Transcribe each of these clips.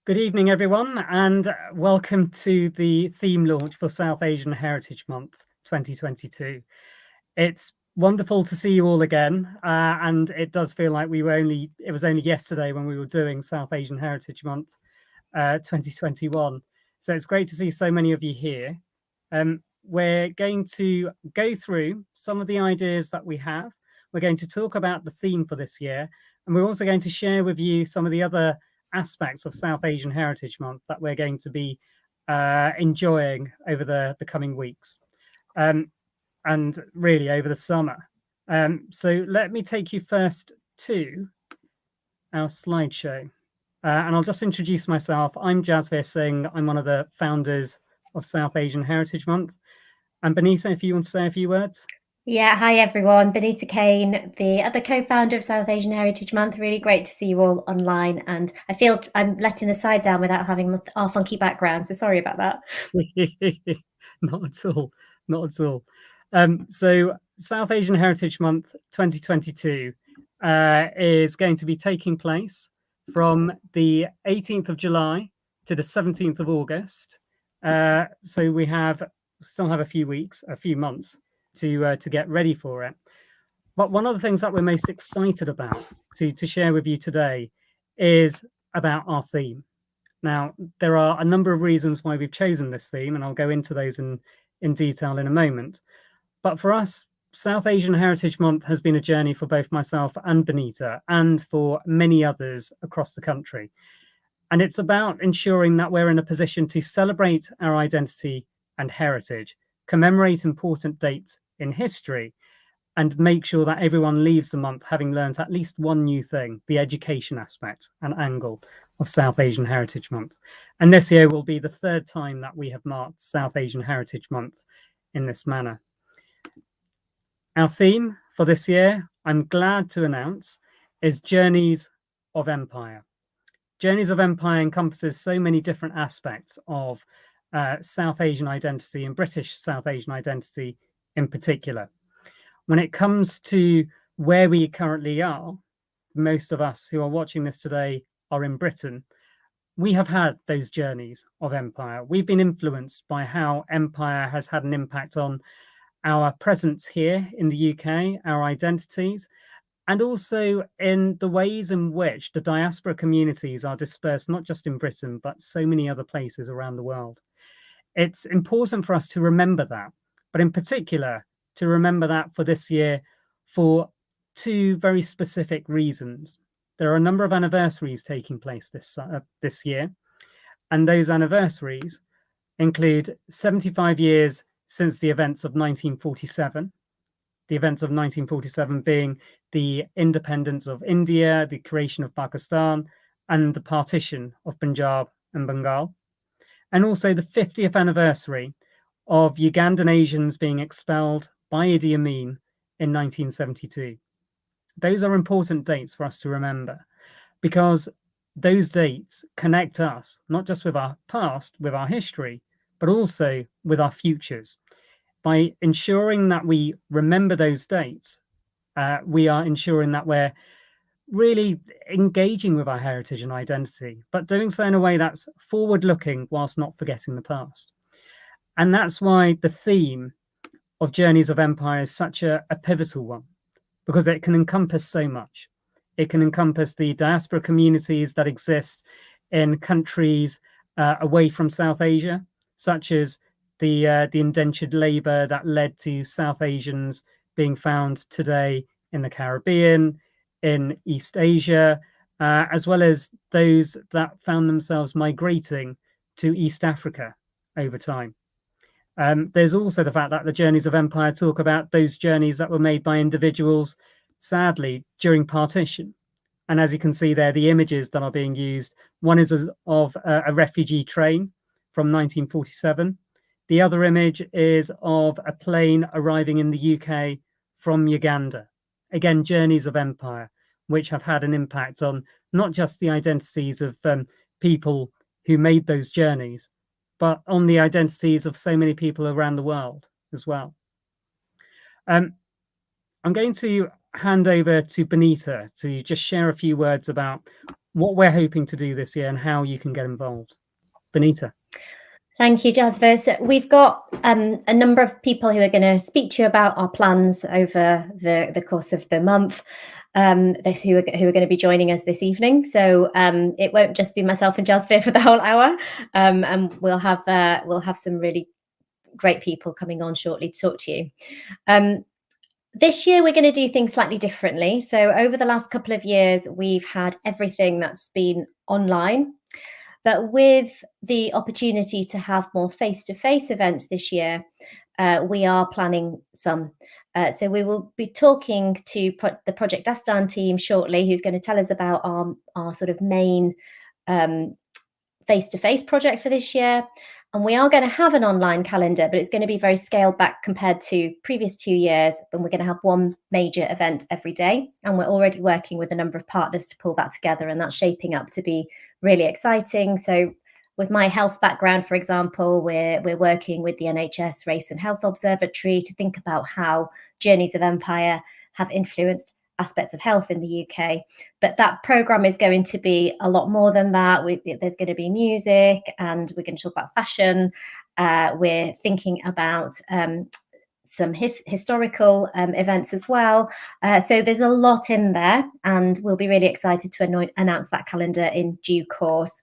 Good evening, everyone, and welcome to the theme launch for South Asian Heritage Month 2022. It's wonderful to see you all again, and it does feel like it was only yesterday when we were doing South Asian Heritage Month 2021. So it's great to see so many of you here. We're going to go through some of the ideas that we have. We're going to talk about the theme for this year, and we're also going to share with you some of the other aspects of South Asian Heritage Month that we're going to be enjoying over the coming weeks and really over the summer. So let me take you first to our slideshow. And I'll just introduce myself. I'm Jasveer Singh. I'm one of the founders of South Asian Heritage Month. And Benita, if you want to say a few words. Yeah, hi everyone. Benita Kane, the other co-founder of South Asian Heritage Month. Really great to see you all online, and I feel I'm letting the side down without having our funky background, so sorry about that. Not at all, not at all. So South Asian Heritage Month 2022 is going to be taking place from the 18th of July to the 17th of August. So we still have a few months to get ready for it. But one of the things that we're most excited about to share with you today is about our theme. Now, there are a number of reasons why we've chosen this theme, and I'll go into those in detail in a moment. But for us, South Asian Heritage Month has been a journey for both myself and Benita, and for many others across the country. And it's about ensuring that we're in a position to celebrate our identity and heritage, commemorate important dates in history, and make sure that everyone leaves the month having learned at least one new thing, the education aspect and angle of South Asian Heritage Month. And this year will be the third time that we have marked South Asian Heritage Month in this manner. Our theme for this year, I'm glad to announce, is Journeys of Empire. Journeys of Empire encompasses so many different aspects of South Asian identity and British South Asian identity in particular. When it comes to where we currently are, most of us who are watching this today are in Britain. We have had those journeys of empire. We've been influenced by how empire has had an impact on our presence here in the UK, our identities, and also in the ways in which the diaspora communities are dispersed, not just in Britain, but so many other places around the world. It's important for us to remember that, but in particular, to remember that for this year for two very specific reasons. There are a number of anniversaries taking place this year, and those anniversaries include 75 years since the events of 1947, the events of 1947 being the independence of India, the creation of Pakistan, and the partition of Punjab and Bengal, and also the 50th anniversary of Ugandan Asians being expelled by Idi Amin in 1972. Those are important dates for us to remember, because those dates connect us not just with our past, with our history, but also with our futures. By ensuring that we remember those dates, we are ensuring that we're really engaging with our heritage and identity, but doing so in a way that's forward-looking whilst not forgetting the past. And that's why the theme of Journeys of Empire is such a pivotal one, because it can encompass so much. It can encompass the diaspora communities that exist in countries away from South Asia, such as the indentured labor that led to South Asians being found today in the Caribbean, in East Asia, as well as those that found themselves migrating to East Africa over time. There's also the fact that the Journeys of Empire talk about those journeys that were made by individuals, sadly, during partition. And as you can see there, the images that are being used, one is of a refugee train from 1947. The other image is of a plane arriving in the UK from Uganda. Again, Journeys of Empire, which have had an impact on not just the identities of people who made those journeys, but on the identities of so many people around the world as well. I'm going to hand over to Benita to just share a few words about what we're hoping to do this year and how you can get involved. Benita. Thank you, Jasper. So we've got a number of people who are going to speak to you about our plans over the course of the month. Who are going to be joining us this evening. So it won't just be myself and Jasper for the whole hour, and we'll have some really great people coming on shortly to talk to you. This year, we're going to do things slightly differently. So over the last couple of years, we've had everything that's been online. But with the opportunity to have more face-to-face events this year, we are planning some. So we will be talking to the Project SAHM team shortly, who's going to tell us about our sort of main face-to-face project for this year. And we are going to have an online calendar, but it's going to be very scaled back compared to previous 2 years. And we're going to have one major event every day. And we're already working with a number of partners to pull that together. And that's shaping up to be really exciting. So with my health background, for example, we're working with the NHS Race and Health Observatory to think about how Journeys of Empire have influenced aspects of health in the UK. But that program is going to be a lot more than that. There's going to be music, and we're going to talk about fashion. We're thinking about some historical events as well. So there's a lot in there, and we'll be really excited to announce that calendar in due course.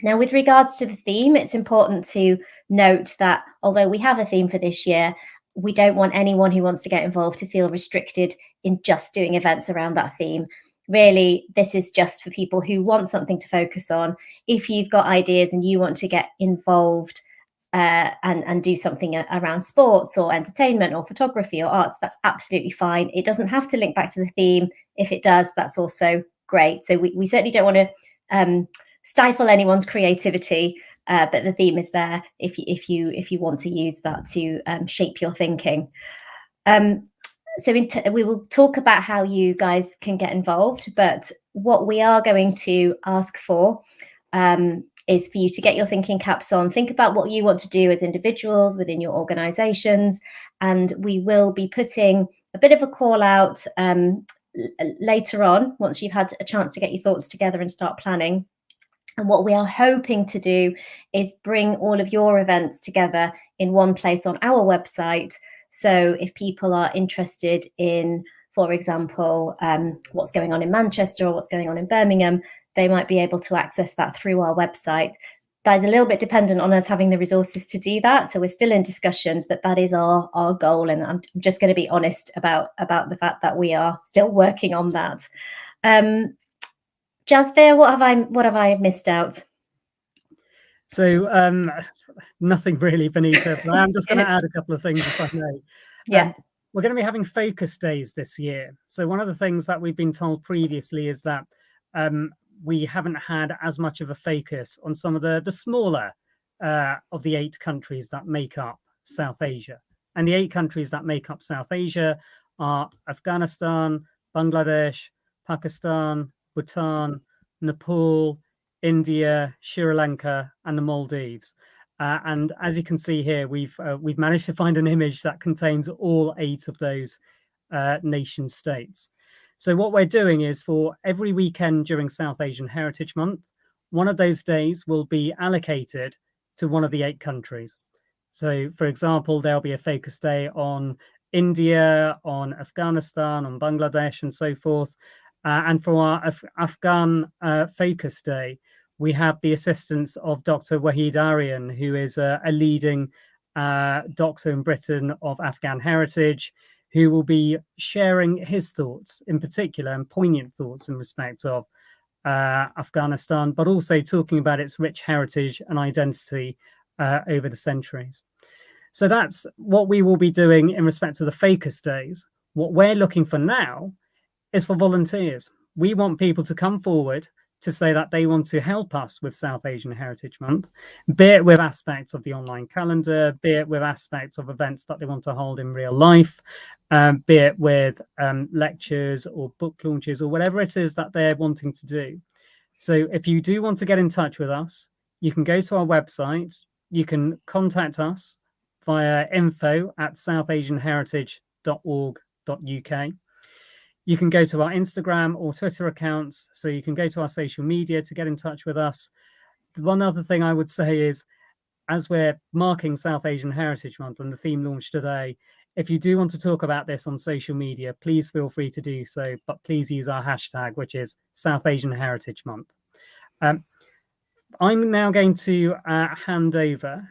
Now, with regards to the theme, it's important to note that although we have a theme for this year, we don't want anyone who wants to get involved to feel restricted in just doing events around that theme. Really, this is just for people who want something to focus on. If you've got ideas and you want to get involved and do something around sports or entertainment or photography or arts, that's absolutely fine. It doesn't have to link back to the theme. If it does, that's also great. So we certainly don't want to stifle anyone's creativity, but the theme is there if you want to use that to shape your thinking. So we will talk about how you guys can get involved, but what we are going to ask for is for you to get your thinking caps on, think about what you want to do as individuals within your organizations, and we will be putting a bit of a call out later on, once you've had a chance to get your thoughts together and start planning. And what we are hoping to do is bring all of your events together in one place on our website. So if people are interested in, for example, what's going on in Manchester or what's going on in Birmingham, they might be able to access that through our website. That is a little bit dependent on us having the resources to do that. So we're still in discussions, but that is our goal. And I'm just going to be honest about the fact that we are still working on that. Jasper, what have I missed out? So nothing really, Benita, but I'm just going to add a couple of things if I may. Yeah. We're going to be having focus days this year. So one of the things that we've been told previously is that we haven't had as much of a focus on some of the smaller of the 8 countries that make up South Asia. And the 8 countries that make up South Asia are Afghanistan, Bangladesh, Pakistan, Bhutan, Nepal, India, Sri Lanka, and the Maldives. And as you can see here, we've managed to find an image that contains all 8 of those nation states. So what we're doing is, for every weekend during South Asian Heritage Month, one of those days will be allocated to one of the 8 countries. So, for example, there'll be a focus day on India, on Afghanistan, on Bangladesh, and so forth. And for our Afghan focus day, we have the assistance of Dr. Wahid Aryan, who is a leading doctor in Britain of Afghan heritage, who will be sharing his thoughts in particular, and poignant thoughts in respect of Afghanistan, but also talking about its rich heritage and identity over the centuries. So that's what we will be doing in respect to the focus days. What we're looking for now is for volunteers. We want people to come forward to say that they want to help us with South Asian Heritage Month, be it with aspects of the online calendar, be it with aspects of events that they want to hold in real life, be it with lectures or book launches or whatever it is that they're wanting to do. So if you do want to get in touch with us, you can go to our website, you can contact us via info@southasianheritage.org.uk. You can go to our Instagram or Twitter accounts. So you can go to our social media to get in touch with us. One other thing I would say is, as we're marking South Asian Heritage Month and the theme launched today, if you do want to talk about this on social media, please feel free to do so, but please use our hashtag, which is South Asian Heritage Month. I'm now going to hand over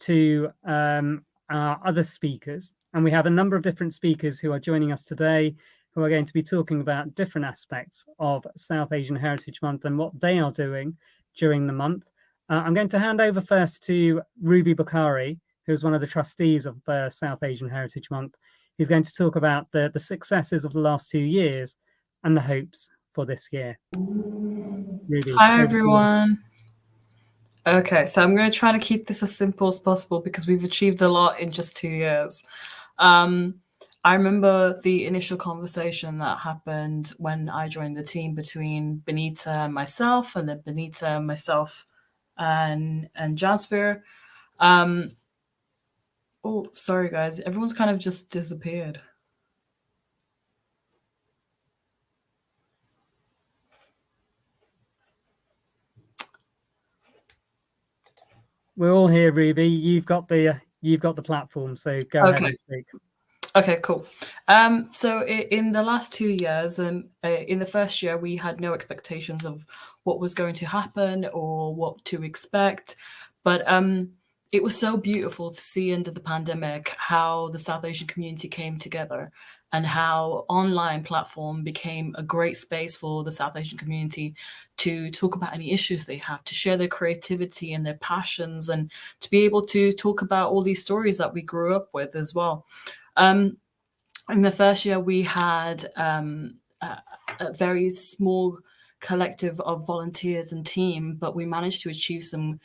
to our other speakers, and we have a number of different speakers who are joining us today who are going to be talking about different aspects of South Asian Heritage Month and what they are doing during the month. I'm going to hand over first to Ruby Bukhari, who's one of the trustees of South Asian Heritage Month. He's going to talk about the successes of the last 2 years and the hopes for this year. Ruby, hi, everyone. Okay, so I'm going to try to keep this as simple as possible because we've achieved a lot in just 2 years. I remember the initial conversation that happened when I joined the team between Benita and myself, and then Benita, myself, and Jasper. Oh, sorry, guys. Everyone's kind of just disappeared. We're all here, Ruby. You've got the platform, so go ahead and speak. Okay, cool. So in the last 2 years, in the first year, we had no expectations of what was going to happen or what to expect. But it was so beautiful to see under the pandemic how the South Asian community came together and how online platform became a great space for the South Asian community to talk about any issues they have, to share their creativity and their passions, and to be able to talk about all these stories that we grew up with as well. In the first year, we had a very small collective of volunteers and team, but we managed to achieve some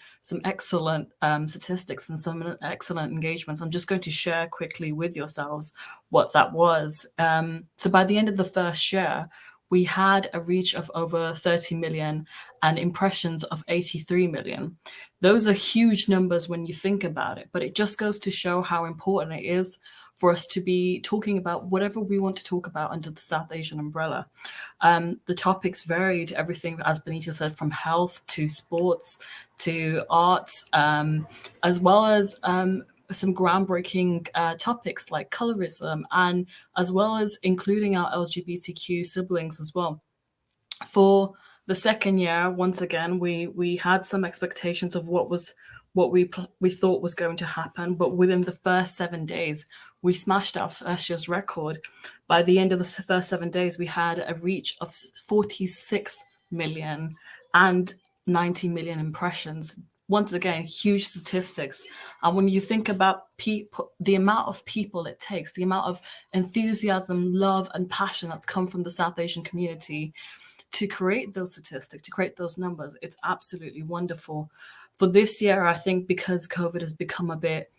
excellent statistics and some excellent engagements. I'm just going to share quickly with yourselves what that was. So by the end of the first year, we had a reach of over 30 million and impressions of 83 million. Those are huge numbers when you think about it, but it just goes to show how important it is for us to be talking about whatever we want to talk about under the South Asian umbrella. The topics varied, everything, as Benita said, from health to sports to arts, as well as some groundbreaking topics like colorism, and as well as including our LGBTQ siblings as well. For the second year, once again, we had some expectations of what we thought was going to happen, but within the first 7 days, we smashed our first year's record. By the end of the first 7 days, we had a reach of 46 million and 90 million impressions. Once again, huge statistics. And when you think about people, the amount of people it takes, the amount of enthusiasm, love, and passion that's come from the South Asian community to create those statistics, to create those numbers, it's absolutely wonderful. For this year, I think because COVID has become a bit,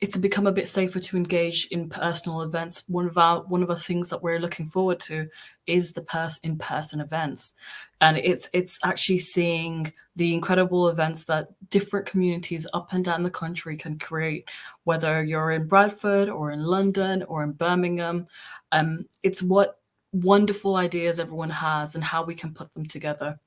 it's become a bit safer to engage in personal events. One of the things that we're looking forward to is the in-person events, and it's actually seeing the incredible events that different communities up and down the country can create, whether you're in Bradford or in London or in Birmingham. It's what wonderful ideas everyone has and how we can put them together.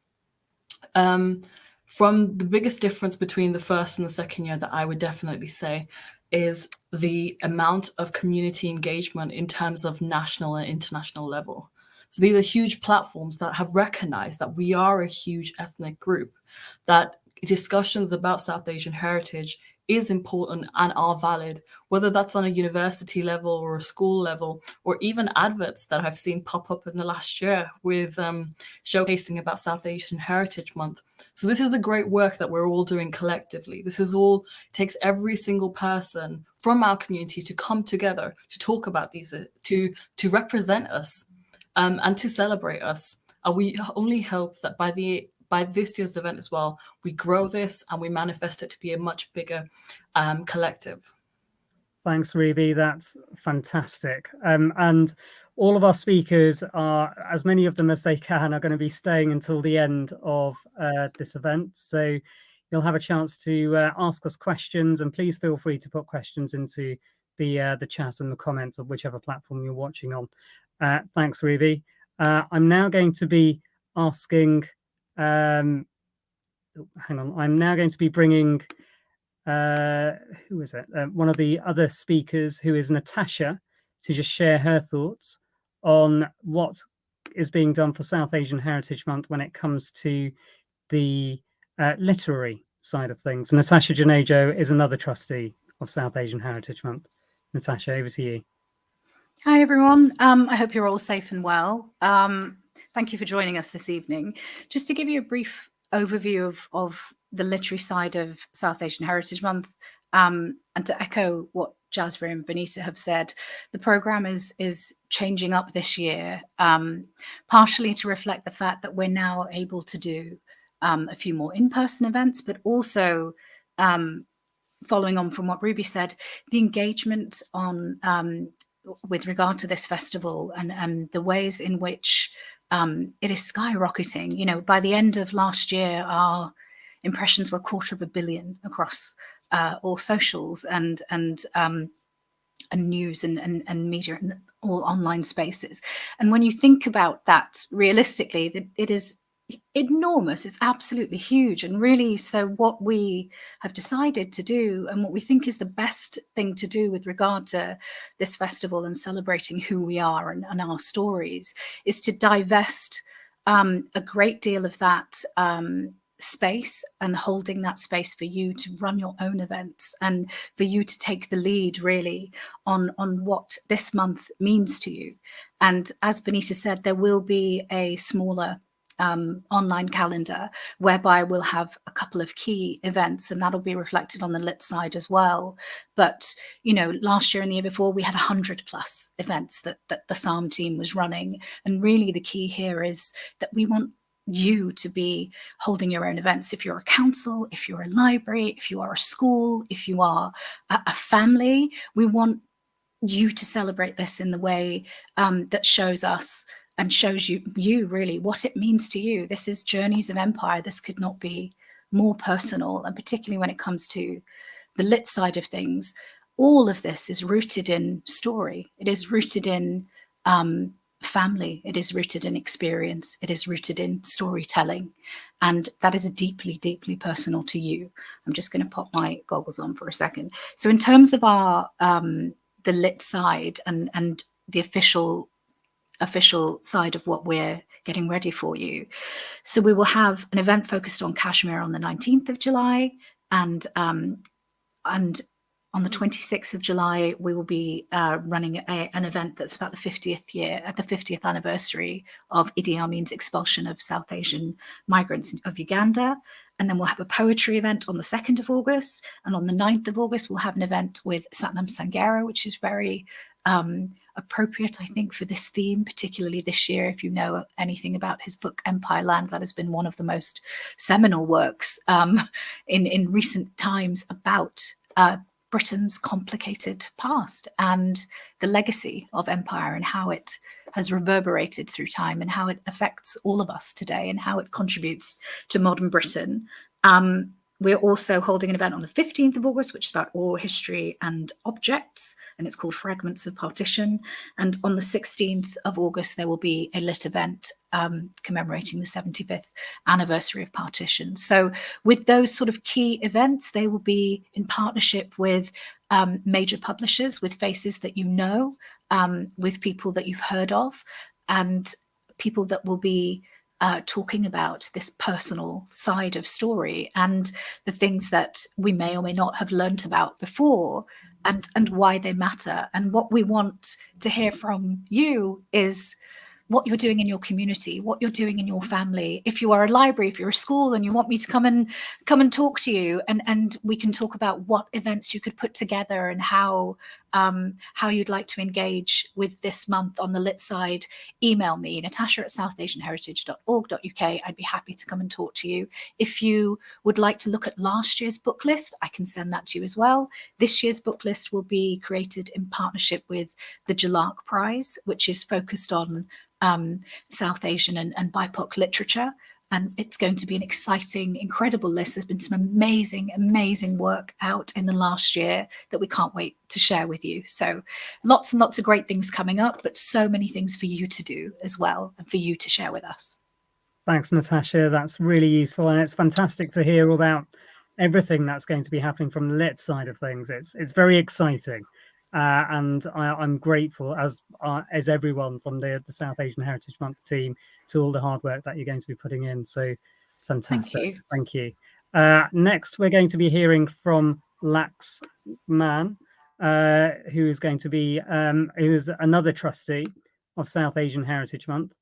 From the biggest difference between the first and the second year that I would definitely say is the amount of community engagement in terms of national and international level. So these are huge platforms that have recognized that we are a huge ethnic group, that discussions about South Asian heritage is important and are valid, whether that's on a university level or a school level, or even adverts that I've seen pop up in the last year with showcasing about South Asian Heritage Month. So this is the great work that we're all doing collectively. This is all, takes every single person from our community to come together to talk about these, to represent us and to celebrate us. And we only hope that by this year's event as well, we grow this and we manifest it to be a much bigger collective. Thanks, Ruby. That's fantastic. And all of our speakers are, as many of them as they can, are going to be staying until the end of this event. So you'll have a chance to ask us questions, and please feel free to put questions into the chat and the comments of whichever platform you're watching on. Thanks, Ruby. I'm now going to be asking, hang on, I'm now going to be bringing, who is it? One of the other speakers, who is Natasha, to just share her thoughts on what is being done for South Asian Heritage Month when it comes to the literary side of things. Natasha Janejo is another trustee of South Asian Heritage Month. Natasha, over to you. Hi, everyone. I hope you're all safe and well. Thank you for joining us this evening. Just to give you a brief overview of the literary side of South Asian Heritage Month, and to echo what Jasvir and Benita have said, the programme is changing up this year, partially to reflect the fact that we're now able to do a few more in-person events, but also following on from what Ruby said, the engagement on with regard to this festival and the ways in which it is skyrocketing. You know, by the end of last year, our impressions were 250 million across all socials and news and media and all online spaces. And when you think about that realistically, it is enormous. It's absolutely huge. And really, so what we have decided to do and what we think is the best thing to do with regard to this festival and celebrating who we are and our stories is to divest a great deal of that space and holding that space for you to run your own events and for you to take the lead really on what this month means to you. And as Benita said, there will be a smaller online calendar whereby we'll have a couple of key events, and that'll be reflected on the lit side as well. But you know, last year and the year before we had 100+ events that the SAHM team was running, and really the key here is that we want you to be holding your own events. If you're a council, if you're a library, if you are a school, if you are a family, we want you to celebrate this in the way that shows us and shows you really what it means to you. This is Journeys of Empire. This could not be more personal, and particularly when it comes to the lit side of things, all of this is rooted in story. It is rooted in family. It is rooted in experience. It is rooted in storytelling. And that is deeply, deeply personal to you. I'm just going to pop my goggles on for a second. So in terms of our the lit side and the official side of what we're getting ready for you. So we will have an event focused on Kashmir on the 19th of July, and on the 26th of July, we will be running an event that's about the 50th anniversary of Idi Amin's expulsion of South Asian migrants of Uganda. And then we'll have a poetry event on the 2nd of August. And on the 9th of August, we'll have an event with Satnam Sangera, which is very appropriate, I think, for this theme, particularly this year. If you know anything about his book Empire Land, that has been one of the most seminal works in recent times about Britain's complicated past and the legacy of empire and how it has reverberated through time and how it affects all of us today and how it contributes to modern Britain. We're also holding an event on the 15th of August, which is about oral history and objects, and it's called Fragments of Partition. And on the 16th of August, there will be a lit event commemorating the 75th anniversary of Partition. So with those sort of key events, they will be in partnership with major publishers, with faces that you know, with people that you've heard of, and people that will be talking about this personal side of story and the things that we may or may not have learnt about before and why they matter. And what we want to hear from you is what you're doing in your community, what you're doing in your family. If you are a library, if you're a school and you want me to come and talk to you, and we can talk about what events you could put together and how you'd like to engage with this month on the lit side, email me, natasha@southasianheritage.org.uk. I'd be happy to come and talk to you. If you would like to look at last year's book list, I can send that to you as well. This year's book list will be created in partnership with the Jalak Prize, which is focused on South Asian and BIPOC literature. And it's going to be an exciting, incredible list. There's been some amazing, amazing work out in the last year that we can't wait to share with you. So lots and lots of great things coming up, but so many things for you to do as well and for you to share with us. Thanks, Natasha. That's really useful. And it's fantastic to hear about everything that's going to be happening from the lit side of things. It's very exciting. And I'm grateful, as everyone from the South Asian Heritage Month team, to all the hard work that you're going to be putting in. So fantastic. Thank you. Next, we're going to be hearing from Lax Man, who is going to be who is another trustee of South Asian Heritage Month,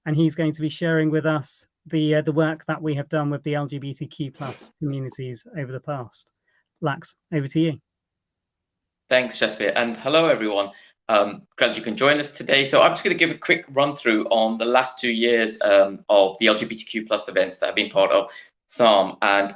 and he's going to be sharing with us the work that we have done with the LGBTQ plus communities over the past. Lax, over to you. Thanks, Jasper, and hello, everyone. Glad you can join us today. So I'm just going to give a quick run through on the last 2 years of the LGBTQ plus events that have been part of SAHM. And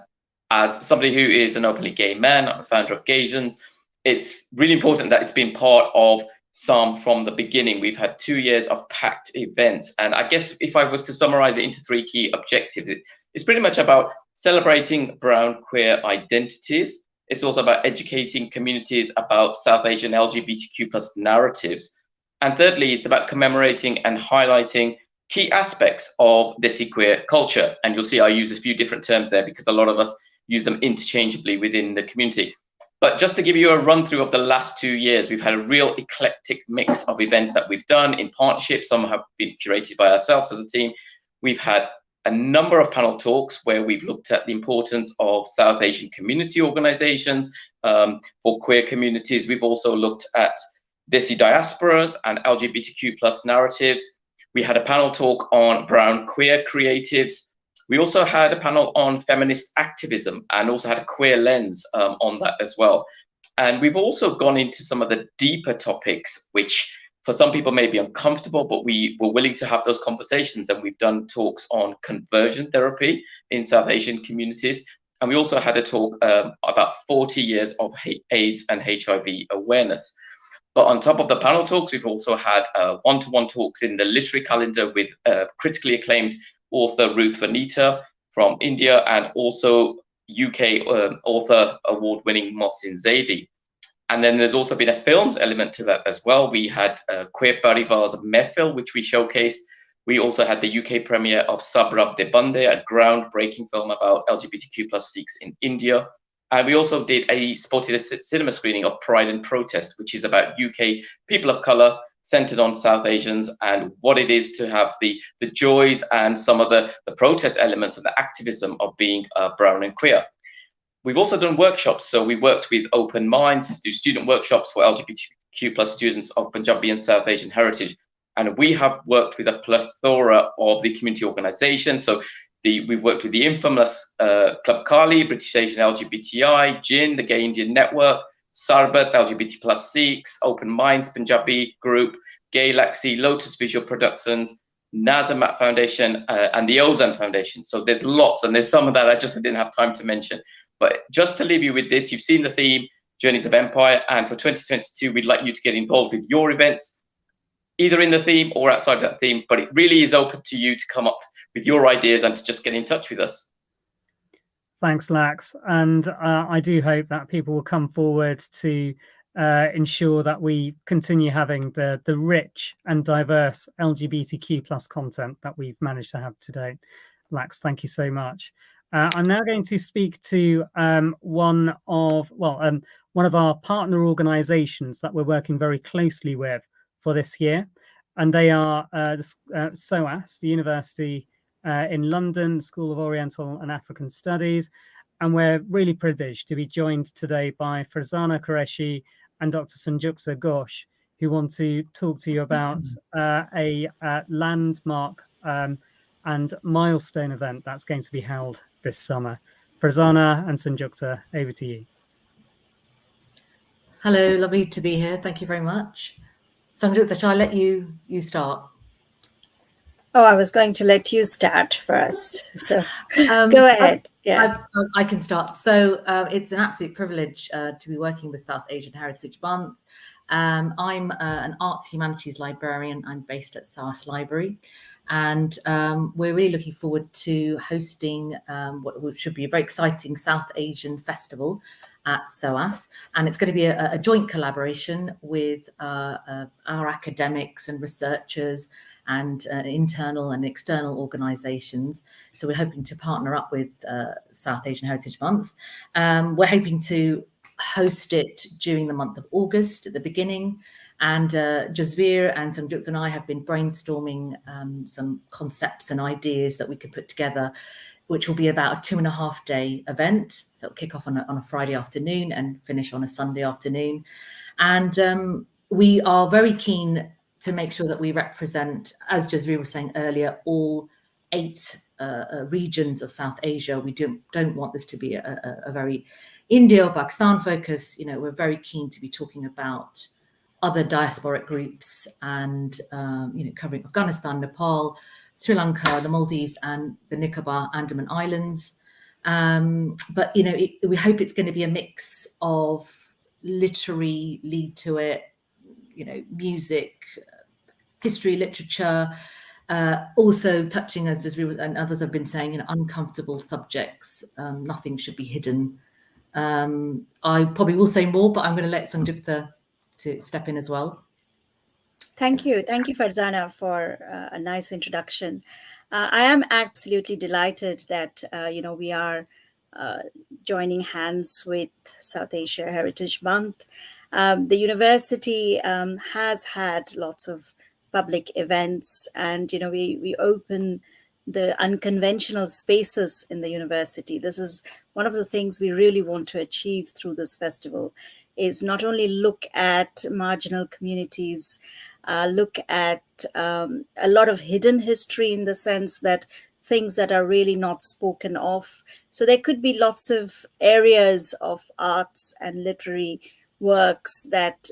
as somebody who is an openly gay man, I'm the founder of Gaysians, it's really important that it's been part of SAHM from the beginning. We've had 2 years of packed events. And I guess if I was to summarize it into 3 key objectives, it's pretty much about celebrating brown queer identities. It's also about educating communities about South Asian LGBTQ plus narratives. And thirdly, it's about commemorating and highlighting key aspects of Desi queer culture. And you'll see I use a few different terms there because a lot of us use them interchangeably within the community. But just to give you a run through of the last 2 years, we've had a real eclectic mix of events that we've done in partnership. Some have been curated by ourselves as a team. We've had a number of panel talks where we've looked at the importance of South Asian community organizations for queer communities. We've also looked at Desi diasporas and LGBTQ plus narratives. We had a panel talk on brown queer creatives. We also had a panel on feminist activism and also had a queer lens on that as well. And we've also gone into some of the deeper topics, which for some people may be uncomfortable, but we were willing to have those conversations. And we've done talks on conversion therapy in South Asian communities. And we also had a talk about 40 years of AIDS and HIV awareness. But on top of the panel talks, we've also had one-to-one talks in the literary calendar with critically acclaimed author Ruth Vanita from India and also UK author award-winning Mohsin Zaidi. And then there's also been a films element to that as well. We had Queer Parivar's Mehfil, which we showcased. We also had the UK premiere of Sabrab De Bande, a groundbreaking film about LGBTQ plus Sikhs in India. And we also did a cinema screening of Pride and Protest, which is about UK people of colour centered on South Asians and what it is to have the joys and some of the protest elements and the activism of being brown and queer. We've also done workshops. So we worked with Open Minds to do student workshops for LGBTQ plus students of Punjabi and South Asian heritage. And we have worked with a plethora of the community organizations. So we've worked with the infamous Club Kali, British Asian LGBTI, GIN, the Gay Indian Network, Sarbat, LGBT plus Sikhs, Open Minds Punjabi Group, Gay Laxi, Lotus Visual Productions, Nazamat Foundation, and the Ozan Foundation. So there's lots, and there's some of that I just didn't have time to mention. But just to leave you with this, you've seen the theme, Journeys of Empire, and for 2022, we'd like you to get involved with your events, either in the theme or outside of that theme, but it really is open to you to come up with your ideas and to just get in touch with us. Thanks, Lax. And I do hope that people will come forward to ensure that we continue having the rich and diverse LGBTQ plus content that we've managed to have today. Lax, thank you so much. I'm now going to speak to one of our partner organizations that we're working very closely with for this year. And they are SOAS, the University in London, School of Oriental and African Studies. And we're really privileged to be joined today by Farzana Qureshi and Dr. Sanjukta Ghosh, who want to talk to you about a landmark and milestone event that's going to be held this summer. Farzana and Sanjukta, over to you. Hello, lovely to be here. Thank you very much. Sanjukta, shall I let you start? Oh, I was going to let you start first. So go ahead. I can start. So it's an absolute privilege to be working with South Asian Heritage Month. I'm an arts humanities librarian. I'm based at SOAS Library. And we're really looking forward to hosting what should be a very exciting South Asian festival at SOAS. And it's going to be a joint collaboration with our academics and researchers and internal and external organisations. So we're hoping to partner up with South Asian Heritage Month. We're hoping to host it during the month of August at the beginning. And Jasveer and Sanjukta and I have been brainstorming some concepts and ideas that we could put together, which will be about a 2.5-day event. So it'll kick off on a Friday afternoon and finish on a Sunday afternoon. And we are very keen to make sure that we represent, as Jasveer was saying earlier, all 8 regions of South Asia. We don't want this to be a very India or Pakistan focus. You know, we're very keen to be talking about other diasporic groups and, you know, covering Afghanistan, Nepal, Sri Lanka, the Maldives, and the Nicobar Andaman Islands. But, you know, we hope it's going to be a mix of literary lead to it, you know, music, history, literature, also touching, as Jasveer and others have been saying, you know, uncomfortable subjects. Nothing should be hidden. I probably will say more, but I'm going to let Sanjukta to step in as well. Thank you, Farzana, for a nice introduction. I am absolutely delighted that you know, we are joining hands with South Asia Heritage Month. The university has had lots of public events, and you know, we open the unconventional spaces in the university. This is one of the things we really want to achieve through this festival, is not only look at marginal communities, look at a lot of hidden history, in the sense that things that are really not spoken of. So there could be lots of areas of arts and literary works that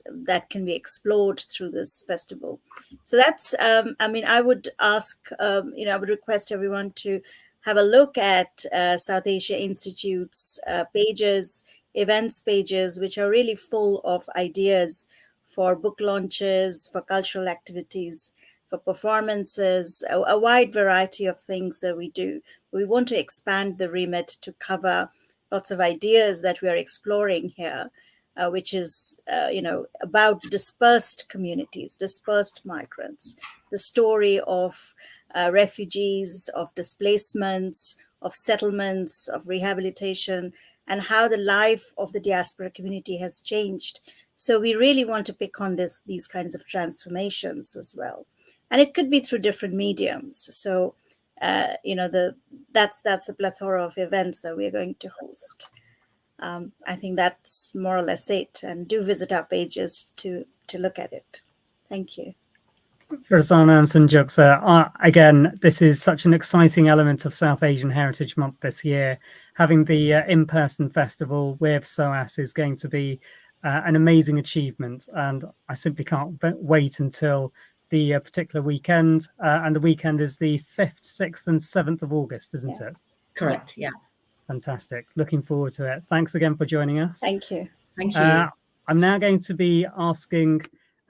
can be explored through this festival. So that's, I mean, I would ask, you know, I would request everyone to have a look at South Asia Institute's pages, events pages, which are really full of ideas for book launches, for cultural activities, for performances, a wide variety of things that we do. We want to expand the remit to cover lots of ideas that we are exploring here, which is, you know, about dispersed communities, dispersed migrants, the story of refugees, of displacements, of settlements, of rehabilitation, and how the life of the diaspora community has changed. So we really want to pick on these kinds of transformations as well. And it could be through different mediums. So, you know, that's the plethora of events that we're going to host. I think that's more or less it. And do visit our pages to look at it. Thank you. Farzana and Sanjukta, again, this is such an exciting element of South Asian Heritage Month this year. Having the in-person festival with SOAS is going to be an amazing achievement, and I simply can't wait until the particular weekend. And the weekend is the 5th, 6th and 7th of August, isn't it? Correct, yeah. Fantastic. Looking forward to it. Thanks again for joining us. Thank you. Thank you. I'm now going to be asking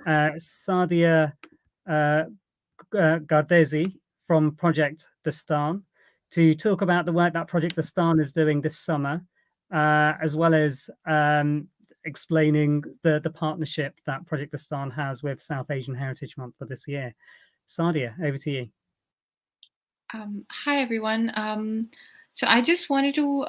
Sadia Gardezi from Project Dastan to talk about the work that Project Dastan is doing this summer, as well as explaining the partnership that Project Dastan has with South Asian Heritage Month for this year. Sadia, over to you. Hi, everyone. So I just wanted to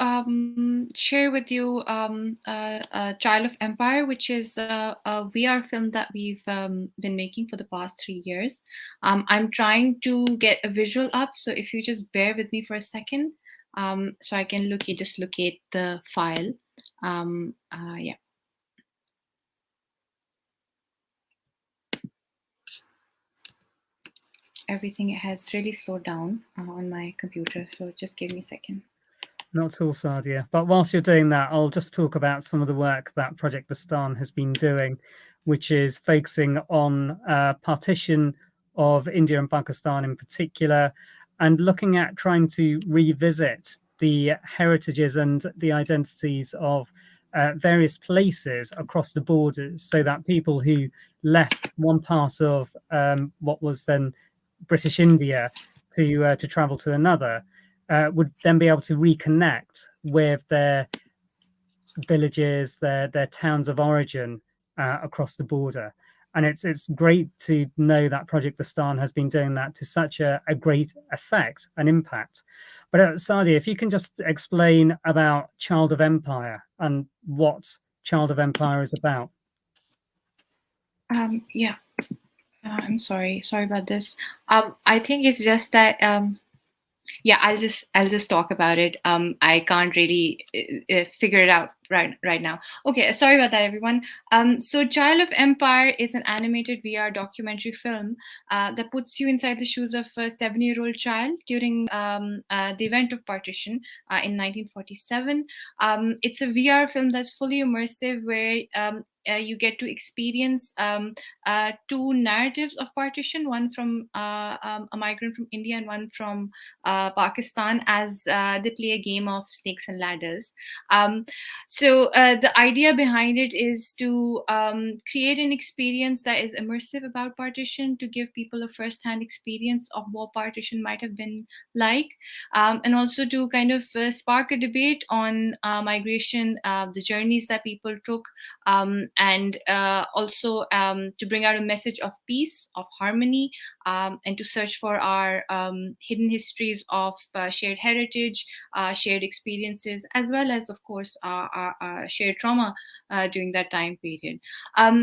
share with you Child of Empire, which is a VR film that we've been making for the past 3 years. I'm trying to get a visual up, so if you just bear with me for a second, so I can just locate the file. Yeah. Everything has really slowed down on my computer, so just give me a second. Not at all, Sadia. But whilst you're doing that, I'll just talk about some of the work that Project Dastan has been doing, which is focusing on partition of India and Pakistan in particular, and looking at trying to revisit the heritages and the identities of various places across the borders, so that people who left one part of what was then British India to travel to another, would then be able to reconnect with their villages, their towns of origin across the border. And it's great to know that Project Dastan has been doing that to such a great effect and impact. But Sadia, if you can just explain about Child of Empire and what Child of Empire is about. Yeah, I'm sorry about this. I think it's just that yeah, I'll just talk about it. I can't really figure it out right now. Okay, sorry about that, everyone. So Child of Empire is an animated VR documentary film that puts you inside the shoes of a 7-year-old child during the event of Partition in 1947. It's a VR film that's fully immersive, where you get to experience two narratives of partition, one from a migrant from India and one from Pakistan, as they play a game of snakes and ladders. So the idea behind it is to create an experience that is immersive about partition, to give people a first-hand experience of what partition might have been like, and also to kind of spark a debate on migration, the journeys that people took, and also to bring out a message of peace, of harmony, and to search for our hidden histories of shared heritage, shared experiences, as well as, of course, our shared trauma during that time period.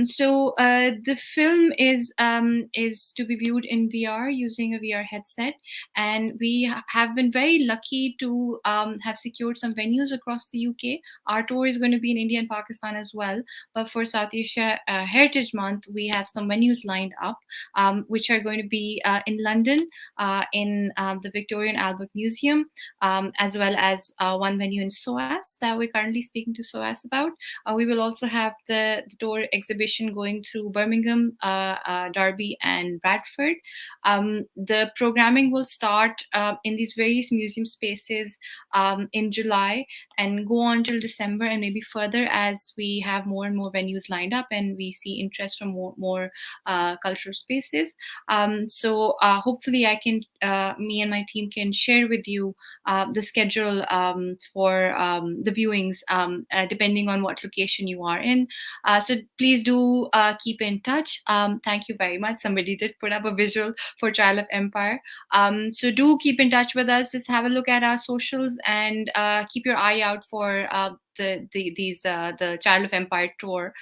So the film is to be viewed in VR using a VR headset, and we have been very lucky to have secured some venues across the UK. Our tour is going to be in India and Pakistan as well, but for South Asia Heritage Month, we have some venues lined up, which are going to be in London, in the Victoria and Albert Museum, as well as one venue in SOAS that we're currently speaking to SOAS about. We will also have the tour exhibition going through Birmingham, Derby, and Bradford. The programming will start in these various museum spaces in July and go on till December, and maybe further as we have more and more venues lined up and we see interest from more cultural spaces. So hopefully me and my team can share with you the schedule for the viewings, depending on what location you are in. So please do keep in touch. Thank you very much. Somebody did put up a visual for Child of Empire. So do keep in touch with us. Just have a look at our socials and keep your eye out for the Child of Empire tour.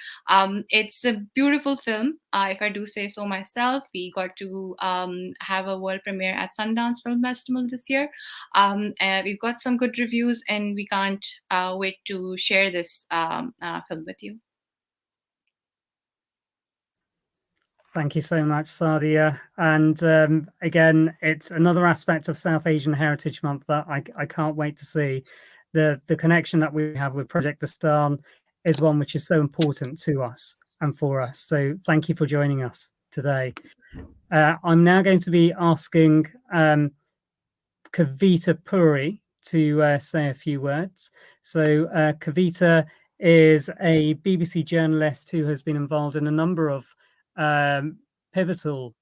It's a beautiful film, if I do say so myself. We got to have a world premiere at Sundance Film Festival this year. We've got some good reviews, and we can't wait to share this film with you. Thank you so much, Sadia. And again, it's another aspect of South Asian Heritage Month that I can't wait to see. The connection that we have with Project Dastan is one which is so important to us and for us. So thank you for joining us today. I'm now going to be asking Kavita Puri to say a few words. So Kavita is a BBC journalist who has been involved in a number of pivotal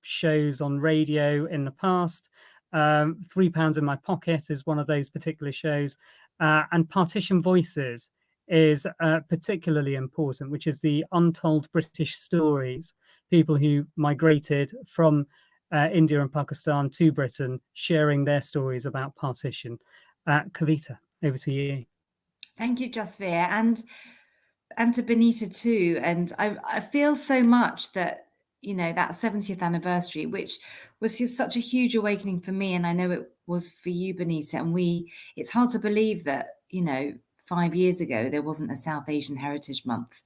shows on radio in the past. £3 in My Pocket is one of those particular shows, and Partition Voices is particularly important, which is the untold British stories, people who migrated from India and Pakistan to Britain, sharing their stories about partition. Kavita, over to you. Thank you, Jasveer, and to Benita too. And I feel so much that, you know, that 70th anniversary, which was just such a huge awakening for me, and I know it was for you, Benita. And it's hard to believe that, you know, 5 years ago there wasn't a South Asian Heritage Month.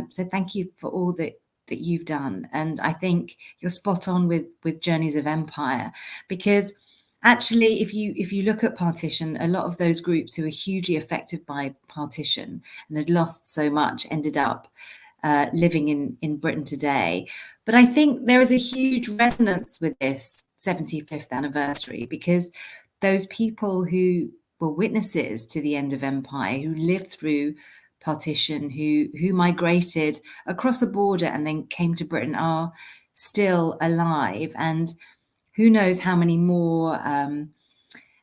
So thank you for all that you've done. And I think you're spot on with Journeys of Empire, because actually, if you look at partition, a lot of those groups who were hugely affected by partition and had lost so much ended up living in Britain today. But I think there is a huge resonance with this 75th anniversary, because those people who were witnesses to the end of empire, who lived through partition, who migrated across a border and then came to Britain, are still alive, and who knows how many more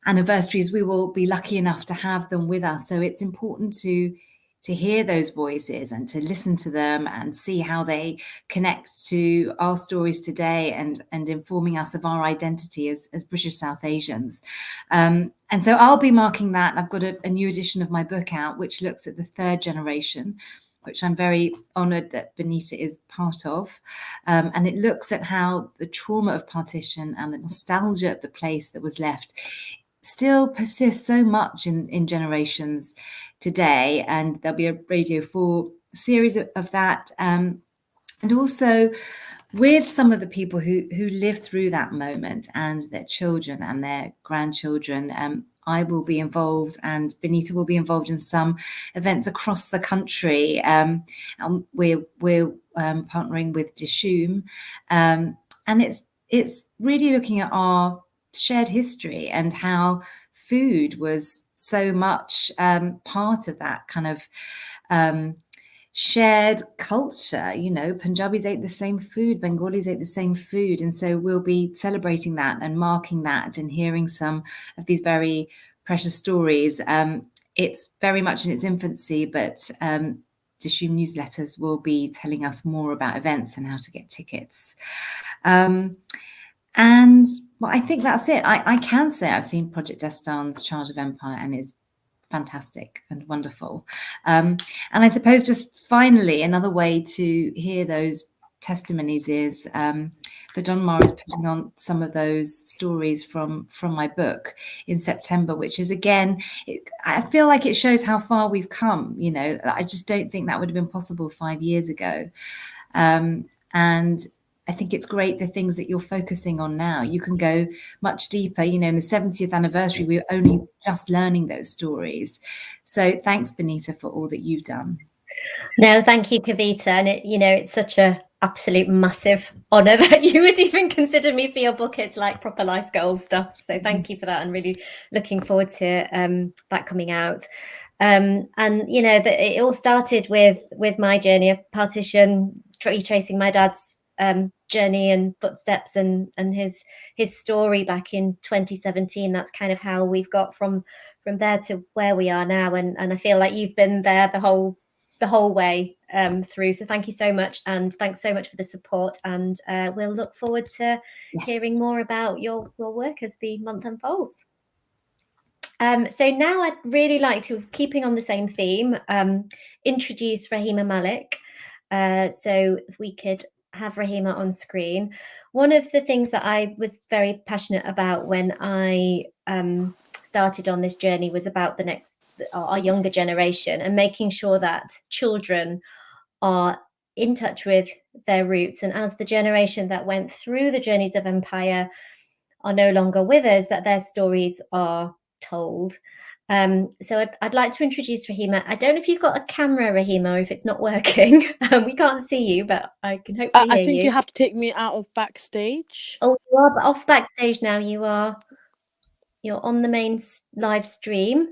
anniversaries we will be lucky enough to have them with us. So it's important to hear those voices and to listen to them and see how they connect to our stories today and informing us of our identity as British South Asians. And so I'll be marking that. I've got a new edition of my book out, which looks at the third generation, which I'm very honoured that Benita is part of. And it looks at how the trauma of partition and the nostalgia of the place that was left still persists so much in generations today. And there'll be a Radio 4 series of that. And also with some of the people who lived through that moment and their children and their grandchildren. I will be involved and Benita will be involved in some events across the country. We're partnering with Dishoom, and it's really looking at our shared history and how food was so much part of that kind of shared culture. You know, Punjabis ate the same food, Bengalis ate the same food, and so we'll be celebrating that and marking that and hearing some of these very precious stories. It's very much in its infancy, but Dishoom newsletters will be telling us more about events and how to get tickets. And well, I think that's it. I can say I've seen Project Destan's Charge of Empire and it's fantastic and wonderful. And I suppose just finally, another way to hear those testimonies is the Donmar is putting on some of those stories from my book in September, which is, again, I feel like it shows how far we've come. You know, I just don't think that would have been possible 5 years ago. And I think it's great the things that you're focusing on now. You can go much deeper. You know, in the 70th anniversary, we were only just learning those stories. So thanks, Benita, for all that you've done. No, thank you, Kavita. And it's such a absolute massive honour that you would even consider me for your book. It's like proper life goal stuff. So thank you for that. I'm really looking forward to that coming out. And it all started with my journey of partition, tracing my dad's journey and footsteps and his story back in 2017. That's kind of how we've got from there to where we are now. And I feel like you've been there the whole way through. So thank you so much, and thanks so much for the support. And we'll look forward to hearing more about your work as the month unfolds. So now I'd really like to, keeping on the same theme, introduce Rahima Malik. So if we could have Rahima on screen. One of the things that I was very passionate about when I started on this journey was about our younger generation and making sure that children are in touch with their roots. And as the generation that went through the journeys of empire are no longer with us, that their stories are told. So I'd like to introduce Rahima. I don't know if you've got a camera, Rahima, or if it's not working. We can't see you, but I can hopefully hear you. I think you have to take me out of backstage. Oh, you are off backstage now. You're on the main live stream.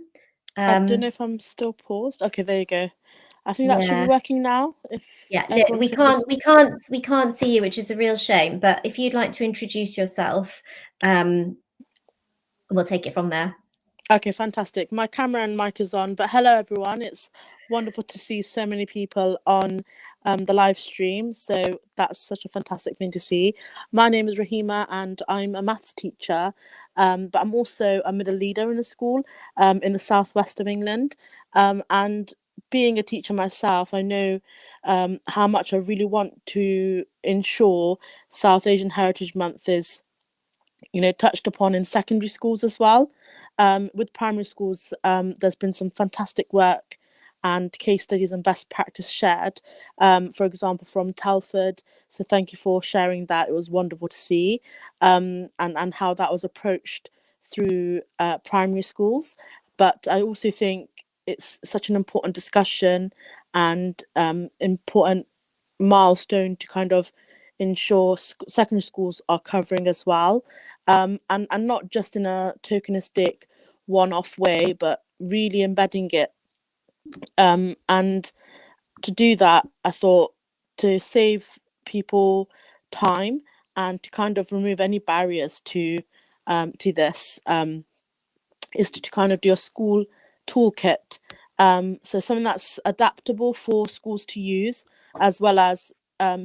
I don't know if I'm still paused. Okay, there you go. I think that should be working now. We can't see you, which is a real shame. But if you'd like to introduce yourself, we'll take it from there. Okay, fantastic. My camera and mic is on, but hello everyone. It's wonderful to see so many people on the live stream. So that's such a fantastic thing to see. My name is Rahima and I'm a maths teacher, but I'm also a middle leader in a school in the southwest of England. And being a teacher myself, I know how much I really want to ensure South Asian Heritage Month is touched upon in secondary schools as well. With primary schools, there's been some fantastic work and case studies and best practice shared, for example, from Telford. So thank you for sharing that. It was wonderful to see, and how that was approached through primary schools. But I also think it's such an important discussion and important milestone to kind of ensure secondary schools are covering as well, and not just in a tokenistic one-off way, but really embedding it. And to do that, I thought, to save people time, and to kind of remove any barriers to this, is to kind of do a school toolkit. So something that's adaptable for schools to use, as well as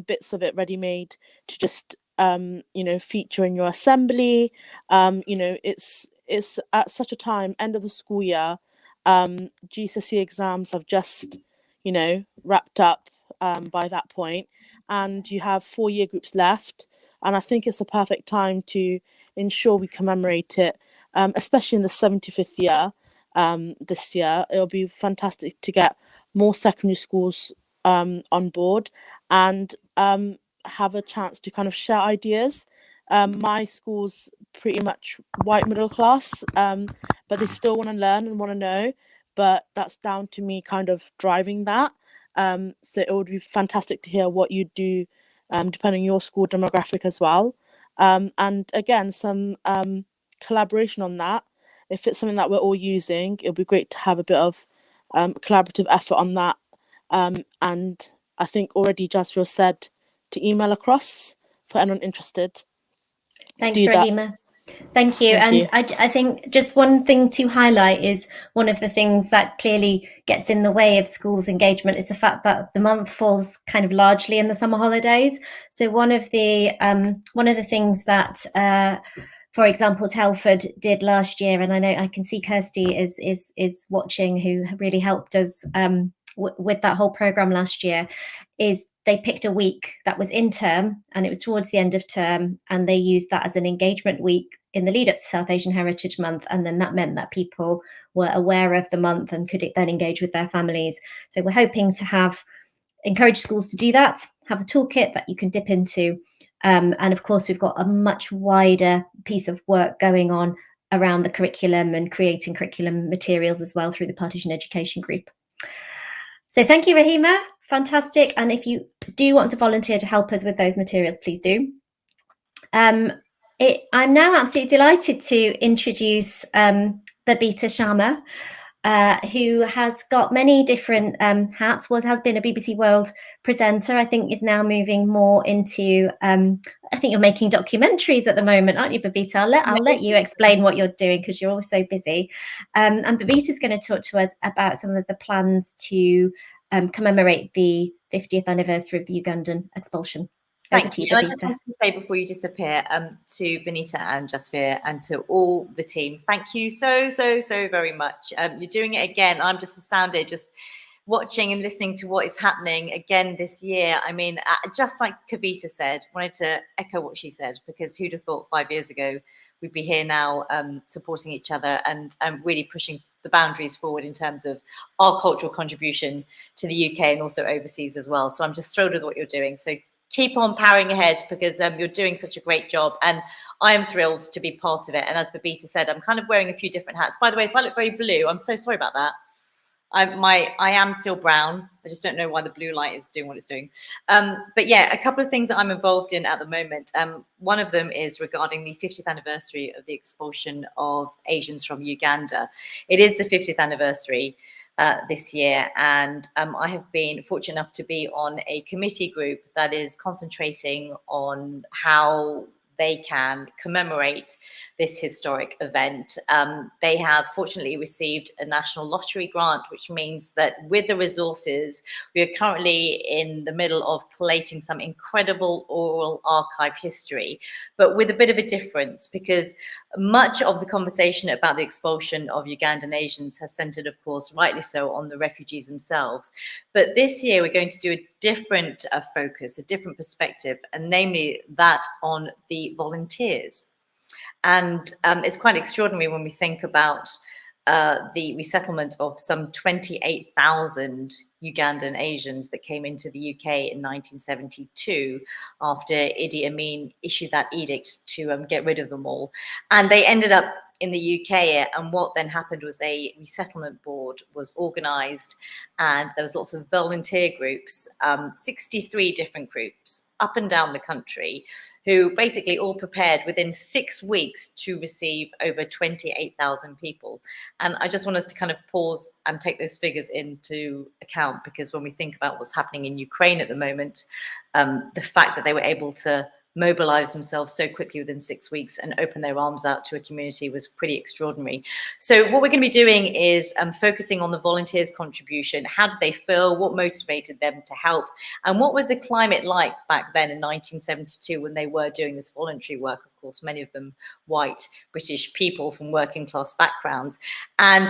bits of it ready-made to just feature in your assembly. It's at such a time, end of the school year. GCSE exams have just wrapped up by that point, and you have 4 year groups left, and I think it's a perfect time to ensure we commemorate it, especially in the 75th year. This year it'll be fantastic to get more secondary schools on board and have a chance to kind of share ideas. My school's pretty much white middle class, but they still want to learn and want to know, but that's down to me kind of driving that. So it would be fantastic to hear what you do depending on your school demographic as well. And again, some collaboration on that. If it's something that we're all using, it'll be great to have a bit of collaborative effort on that. And I think already Jasvir said to email across for anyone interested. Thanks, Rahima. Thank you. I think just one thing to highlight is one of the things that clearly gets in the way of schools' engagement is the fact that the month falls kind of largely in the summer holidays. So one of the things that, for example, Telford did last year, and I know I can see Kirsty is watching, who really helped us with that whole program last year, is they picked a week that was in term, and it was towards the end of term, and they used that as an engagement week in the lead up to South Asian Heritage Month. And then that meant that people were aware of the month and could then engage with their families. So we're hoping to encourage schools to do that, have a toolkit that you can dip into. And of course, we've got a much wider piece of work going on around the curriculum and creating curriculum materials as well through the Partition Education Group. So thank you, Rahima. Fantastic. And if you do want to volunteer to help us with those materials, please do. I'm now absolutely delighted to introduce Babita Sharma, who has got many different hats, has been a BBC World presenter, I think is now moving more into, I think you're making documentaries at the moment, aren't you, Babita? I'll let you explain what you're doing because you're always so busy. And Babita's going to talk to us about some of the plans to commemorate the 50th anniversary of the Ugandan expulsion. Thank you. And I just wanted to say before you disappear to Benita and Jasvir and to all the team, thank you so very much. You're doing it again. I'm just astounded just watching and listening to what is happening again this year. I mean, just like Kavita said, wanted to echo what she said, because who'd have thought 5 years ago we'd be here now supporting each other and really pushing the boundaries forward in terms of our cultural contribution to the UK and also overseas as well. So I'm just thrilled with what you're doing. So keep on powering ahead, because you're doing such a great job, and I am thrilled to be part of it. And as Babita said, I'm kind of wearing a few different hats. By the way, if I look very blue, I'm so sorry about that. I am still brown. I just don't know why the blue light is doing what it's doing. But yeah, a couple of things that I'm involved in at the moment. One of them is regarding the 50th anniversary of the expulsion of Asians from Uganda. It is the 50th anniversary this year, and I have been fortunate enough to be on a committee group that is concentrating on how they can commemorate this historic event. They have fortunately received a national lottery grant, which means that with the resources, we are currently in the middle of collating some incredible oral archive history, but with a bit of a difference, because much of the conversation about the expulsion of Ugandan Asians has centered, of course, rightly so, on the refugees themselves. But this year, we're going to do a different focus, a different perspective, and namely that on the volunteers. And it's quite extraordinary when we think about the resettlement of some 28,000 Ugandan Asians that came into the UK in 1972 after Idi Amin issued that edict to get rid of them all. And they ended up in the UK, and what then happened was a resettlement board was organised, and there was lots of volunteer groups, 63 different groups up and down the country, who basically all prepared within 6 weeks to receive over 28,000 people. And I just want us to kind of pause and take those figures into account, because when we think about what's happening in Ukraine at the moment, the fact that they were able to mobilize themselves so quickly within 6 weeks and open their arms out to a community was pretty extraordinary. So what we're going to be doing is focusing on the volunteers' contribution. How did they feel? What motivated them to help? And what was the climate like back then in 1972 when they were doing this voluntary work? Of course, many of them white British people from working class backgrounds. And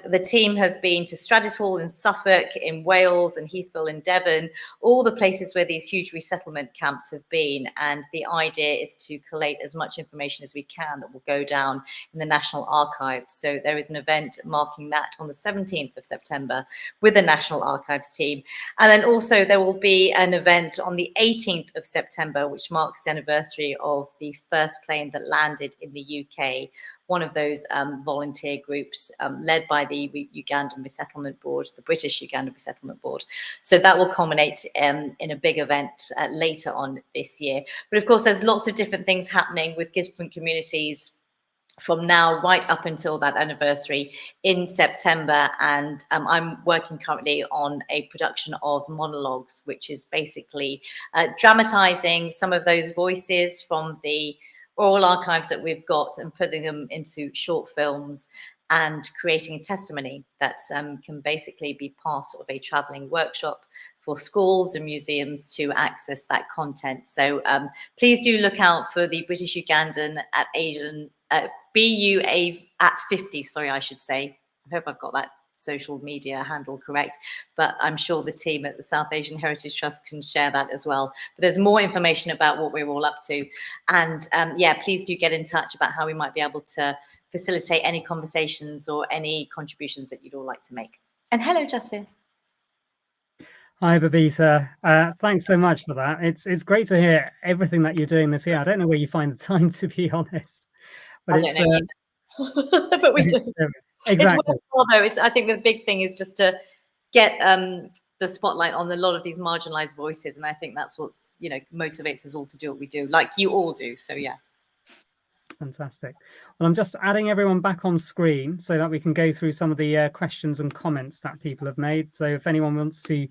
the team have been to Straddles Hall in Suffolk, in Wales, and Heathville in Devon, all the places where these huge resettlement camps have been. And the idea is to collate as much information as we can that will go down in the National Archives. So there is an event marking that on the 17th of September with the National Archives team. And then also there will be an event on the 18th of September, which marks the anniversary of the first plane that landed in the UK, one of those volunteer groups led by the Ugandan Resettlement Board, the British Ugandan Resettlement Board. So that will culminate in a big event later on this year. But of course, there's lots of different things happening with different communities from now right up until that anniversary in September. And I'm working currently on a production of monologues, which is basically dramatizing some of those voices from the oral archives that we've got and putting them into short films and creating a testimony that can basically be part of a traveling workshop for schools and museums to access that content. So please do look out for the British Ugandan at Asian, BUA at 50, sorry, I should say. I hope I've got that social media handle correct, but I'm sure the team at the South Asian Heritage Trust can share that as well. But there's more information about what we're all up to. And yeah, please do get in touch about how we might be able to facilitate any conversations or any contributions that you'd all like to make. And hello, Jasvir. Hi, Babita. Thanks so much for that. It's great to hear everything that you're doing this year. I don't know where you find the time, to be honest. But I don't know but we do. Exactly. It's worthwhile, though. I think the big thing is just to get the spotlight on a lot of these marginalized voices, and I think that's what's motivates us all to do what we do, like you all do. So yeah. Fantastic. Well, I'm just adding everyone back on screen so that we can go through some of the questions and comments that people have made. So if anyone wants to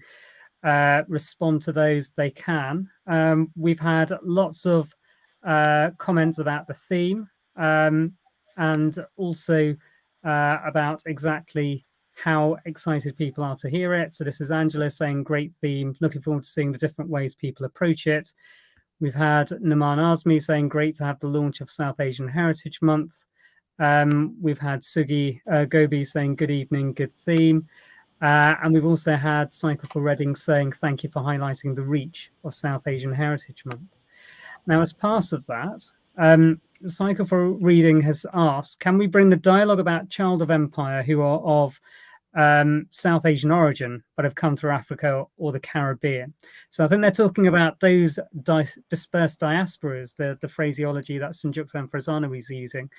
respond to those, they can. We've had lots of comments about the theme and also about exactly how excited people are to hear it. So this is Angela saying, great theme, looking forward to seeing the different ways people approach it. We've had Naman Azmi saying, great to have the launch of South Asian Heritage Month. We've had Sugi Gobi saying, good evening, good theme. And we've also had Cycle for Reading saying, thank you for highlighting the reach of South Asian Heritage Month. Now, as part of that, Cycle for Reading has asked, can we bring the dialogue about Child of Empire who are of South Asian origin but have come through Africa or the Caribbean? So I think they're talking about those dispersed diasporas, the phraseology that Sanjukta and Farzana was using.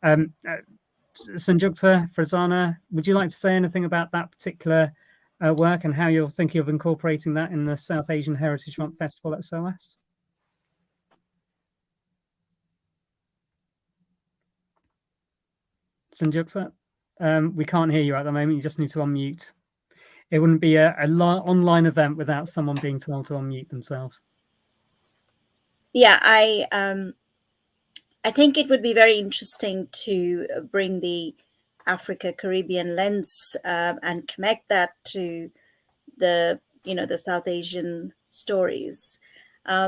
Sanjukta, Farzana, would you like to say anything about that particular work and how you're thinking of incorporating that in the South Asian Heritage Month Festival at SOAS? Sanjukta, we can't hear you at the moment. You just need to unmute. It wouldn't be an online event without someone being told to unmute themselves. Yeah, I think it would be very interesting to bring the Africa Caribbean lens and connect that to the the South Asian stories,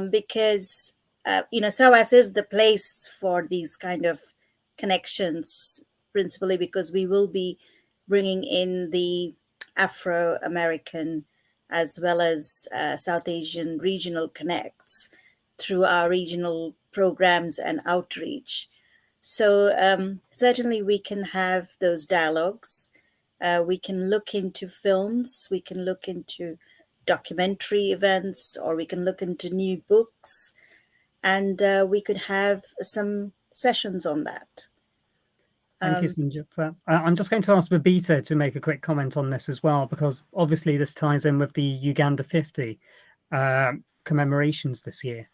because SOAS is the place for these kind of connections, principally because we will be bringing in the Afro-American as well as South Asian regional connects through our regional programs and outreach. So certainly we can have those dialogues. We can look into films, we can look into documentary events, or we can look into new books, and we could have some sessions on that. Thank you, Sanjukta. I'm just going to ask Babita to make a quick comment on this as well, because obviously this ties in with the Uganda 50 commemorations this year.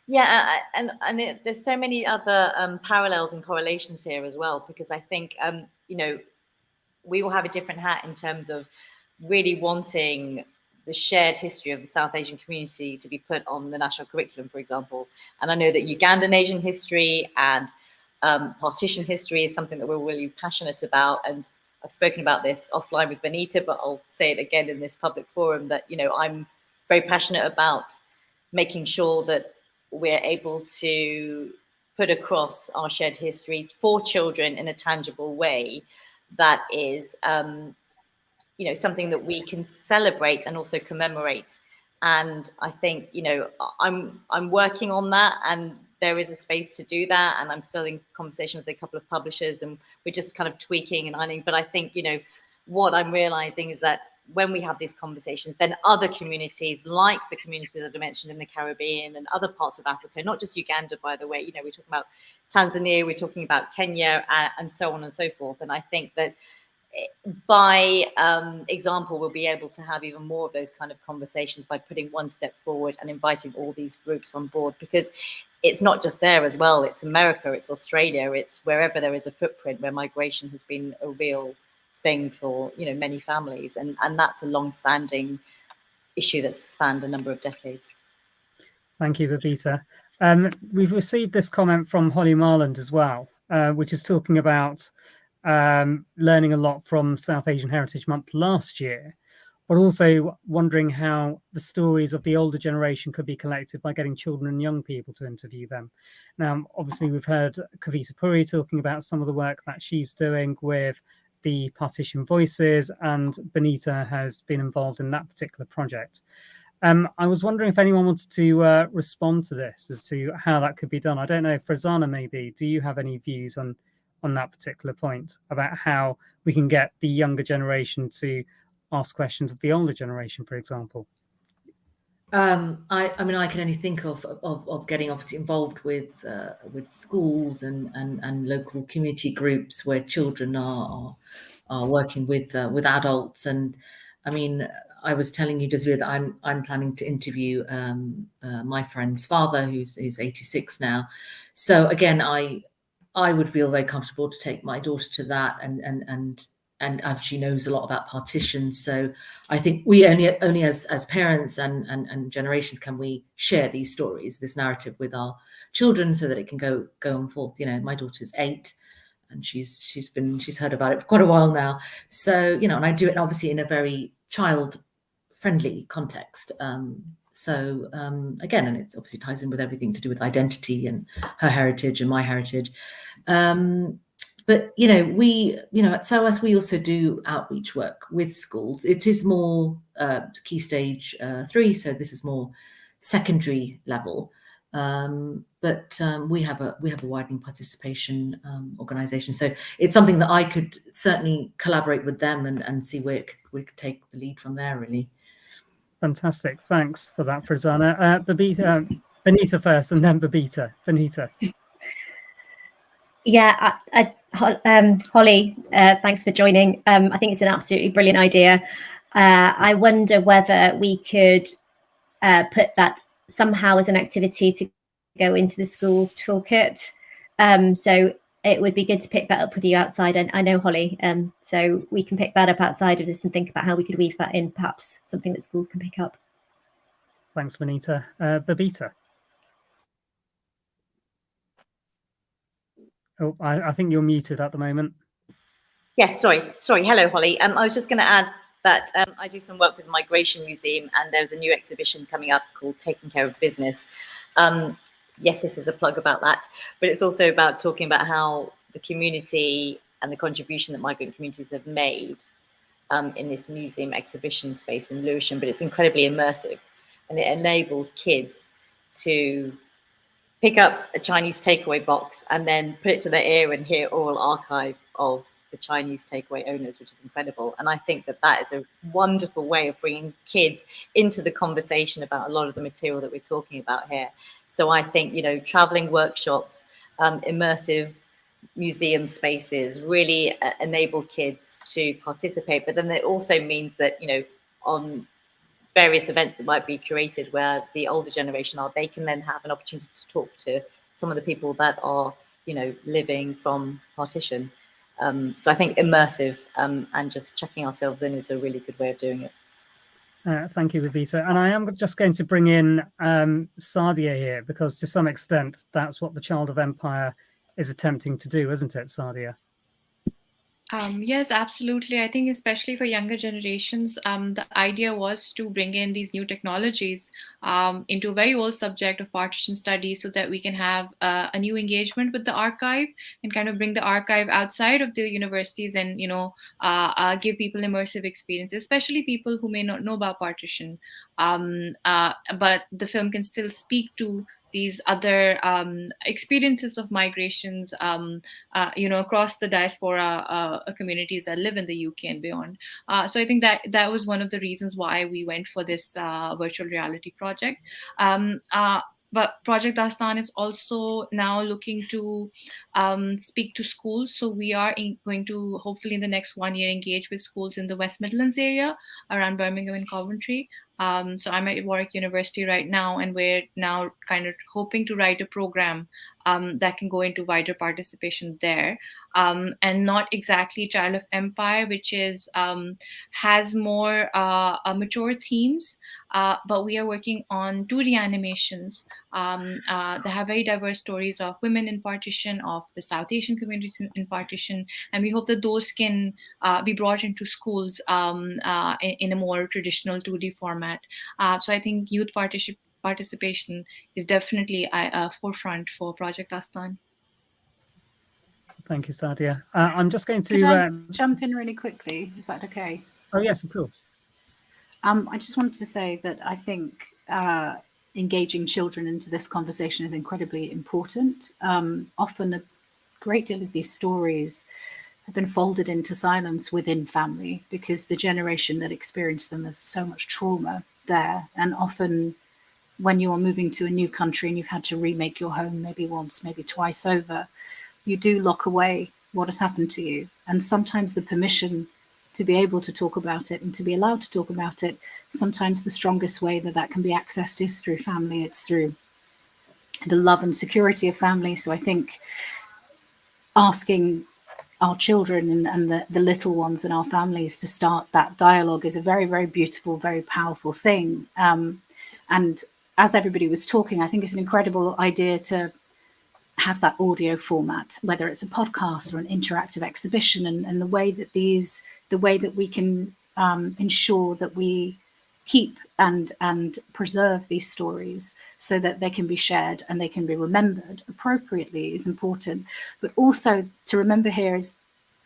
Yeah, and there's so many other parallels and correlations here as well, because I think, we will have a different hat in terms of really wanting the shared history of the South Asian community to be put on the national curriculum, for example. And I know that Ugandan Asian history and partition history is something that we're really passionate about. And I've spoken about this offline with Benita, but I'll say it again in this public forum that, you know, I'm very passionate about making sure that we're able to put across our shared history for children in a tangible way that is, you know, something that we can celebrate and also commemorate. And I think, you know, I'm working on that, and there is a space to do that. And I'm still in conversation with a couple of publishers, and we're just kind of tweaking and ironing. But I think, you know, what I'm realizing is that when we have these conversations, then other communities, like the communities that I mentioned in the Caribbean and other parts of Africa, not just Uganda, by the way, you know, we're talking about Tanzania, we're talking about Kenya, and so on and so forth. And I think that by example, we'll be able to have even more of those kind of conversations by putting one step forward and inviting all these groups on board, because it's not just there as well. It's America, it's Australia, it's wherever there is a footprint where migration has been a real thing for, you know, many families, and that's a long-standing issue that's spanned a number of decades. Thank you, Babita. We've received this comment from Holly Marland as well, which is talking about learning a lot from South Asian Heritage Month last year, but also wondering how the stories of the older generation could be collected by getting children and young people to interview them. Now, obviously, we've heard Kavita Puri talking about some of the work that she's doing with the Partition Voices, and Benita has been involved in that particular project. I was wondering if anyone wanted to respond to this as to how that could be done. I don't know, Farzana, maybe, do you have any views on that particular point about how we can get the younger generation to ask questions of the older generation, for example? I mean, I can only think of getting obviously involved with schools and local community groups where children are working with adults. And I mean, I was telling you just that I'm planning to interview my friend's father, who's 86 now. So again, I would feel very comfortable to take my daughter to that, and she knows a lot about partition. So I think we only as parents and generations can we share these stories, this narrative with our children, so that it can go on forth. You know, my daughter's 8, and she's heard about it for quite a while now. So, you know, and I do it obviously in a very child-friendly context. Again, and it obviously ties in with everything to do with identity and her heritage and my heritage. But, you know, at SOAS, we also do outreach work with schools. It is more key stage 3, so this is more secondary level. But we have a widening participation organisation. So it's something that I could certainly collaborate with them and see where we could take the lead from there, really. Fantastic. Thanks for that, Farzana. Benita first, and then Babita. Benita. Yeah, Holly, thanks for joining. I think it's an absolutely brilliant idea. I wonder whether we could put that somehow as an activity to go into the school's toolkit. So it would be good to pick that up with you outside. And I know Holly, so we can pick that up outside of this and think about how we could weave that in, perhaps something that schools can pick up. Thanks, Benita. Babita. Oh, I think you're muted at the moment. Yes, sorry. Hello, Holly. I was just going to add that I do some work with the Migration Museum, and there's a new exhibition coming up called Taking Care of Business. Yes, this is a plug about that, but it's also about talking about how the community and the contribution that migrant communities have made in this museum exhibition space in Lewisham. But it's incredibly immersive, and it enables kids to pick up a Chinese takeaway box and then put it to their ear and hear oral archive of the Chinese takeaway owners, which is incredible. And I think that that is a wonderful way of bringing kids into the conversation about a lot of the material that we're talking about here. So I think, you know, traveling workshops, immersive museum spaces really enable kids to participate. But then it also means that, you know, on various events that might be curated where the older generation are, they can then have an opportunity to talk to some of the people that are, you know, living from partition. So I think immersive and just checking ourselves in is a really good way of doing it. Thank you, Vibita. And I am just going to bring in Sadia here, because to some extent, that's what the Child of Empire is attempting to do, isn't it, Sadia? Yes, absolutely. I think especially for younger generations, the idea was to bring in these new technologies into a very old subject of partition studies, so that we can have a new engagement with the archive and kind of bring the archive outside of the universities and, give people immersive experiences, especially people who may not know about partition. But the film can still speak to these other experiences of migrations, across the diaspora communities that live in the UK and beyond. So I think that was one of the reasons why we went for this virtual reality project. But Project Dastan is also now looking to speak to schools. So we are going to hopefully in the next 1 year engage with schools in the West Midlands area around Birmingham and Coventry. So I'm at Warwick University right now, and we're now kind of hoping to write a program that can go into wider participation there, and not exactly Child of Empire, which is has more mature themes, but we are working on 2D animations that have very diverse stories of women in partition, of the South Asian communities in partition, and we hope that those can be brought into schools in a more traditional 2D format. So I think youth participation is definitely a forefront for Project Astan. Thank you, Sadia. I'm just going to Could I jump in really quickly? Is that okay? Oh, yes, of course. I just wanted to say that I think engaging children into this conversation is incredibly important. Often a great deal of these stories have been folded into silence within family, because the generation that experienced them, there's so much trauma there. And often when you are moving to a new country and you've had to remake your home maybe once, maybe twice over, you do lock away what has happened to you. And sometimes the permission to be able to talk about it and to be allowed to talk about it, sometimes the strongest way that can be accessed is through family. It's through the love and security of family. So I think asking our children and the little ones in our families to start that dialogue is a very, very beautiful, very powerful thing. And as everybody was talking, I think it's an incredible idea to have that audio format, whether it's a podcast or an interactive exhibition, and the way that we can ensure that we keep and preserve these stories so that they can be shared and they can be remembered appropriately is important. But also to remember here is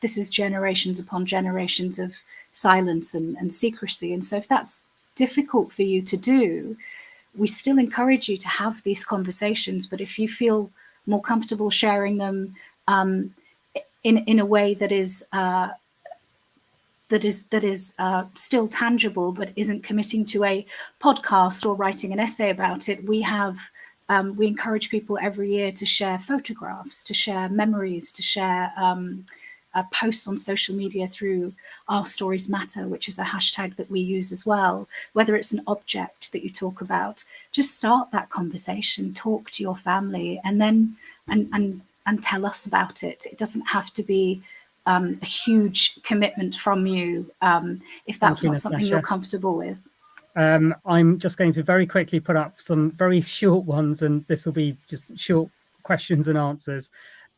this is generations upon generations of silence and secrecy. And so if that's difficult for you to do, we still encourage you to have these conversations. But if you feel more comfortable sharing them in a way that is still tangible but isn't committing to a podcast or writing an essay about it, we encourage people every year to share photographs, to share memories, to share posts on social media through Our Stories Matter, which is a hashtag that we use as well. Whether it's an object that you talk about, just start that conversation, talk to your family, and then and tell us about it. It doesn't have to be a huge commitment from you if that's not something you're comfortable with. I'm just going to very quickly put up some very short ones, and this will be just short questions and answers.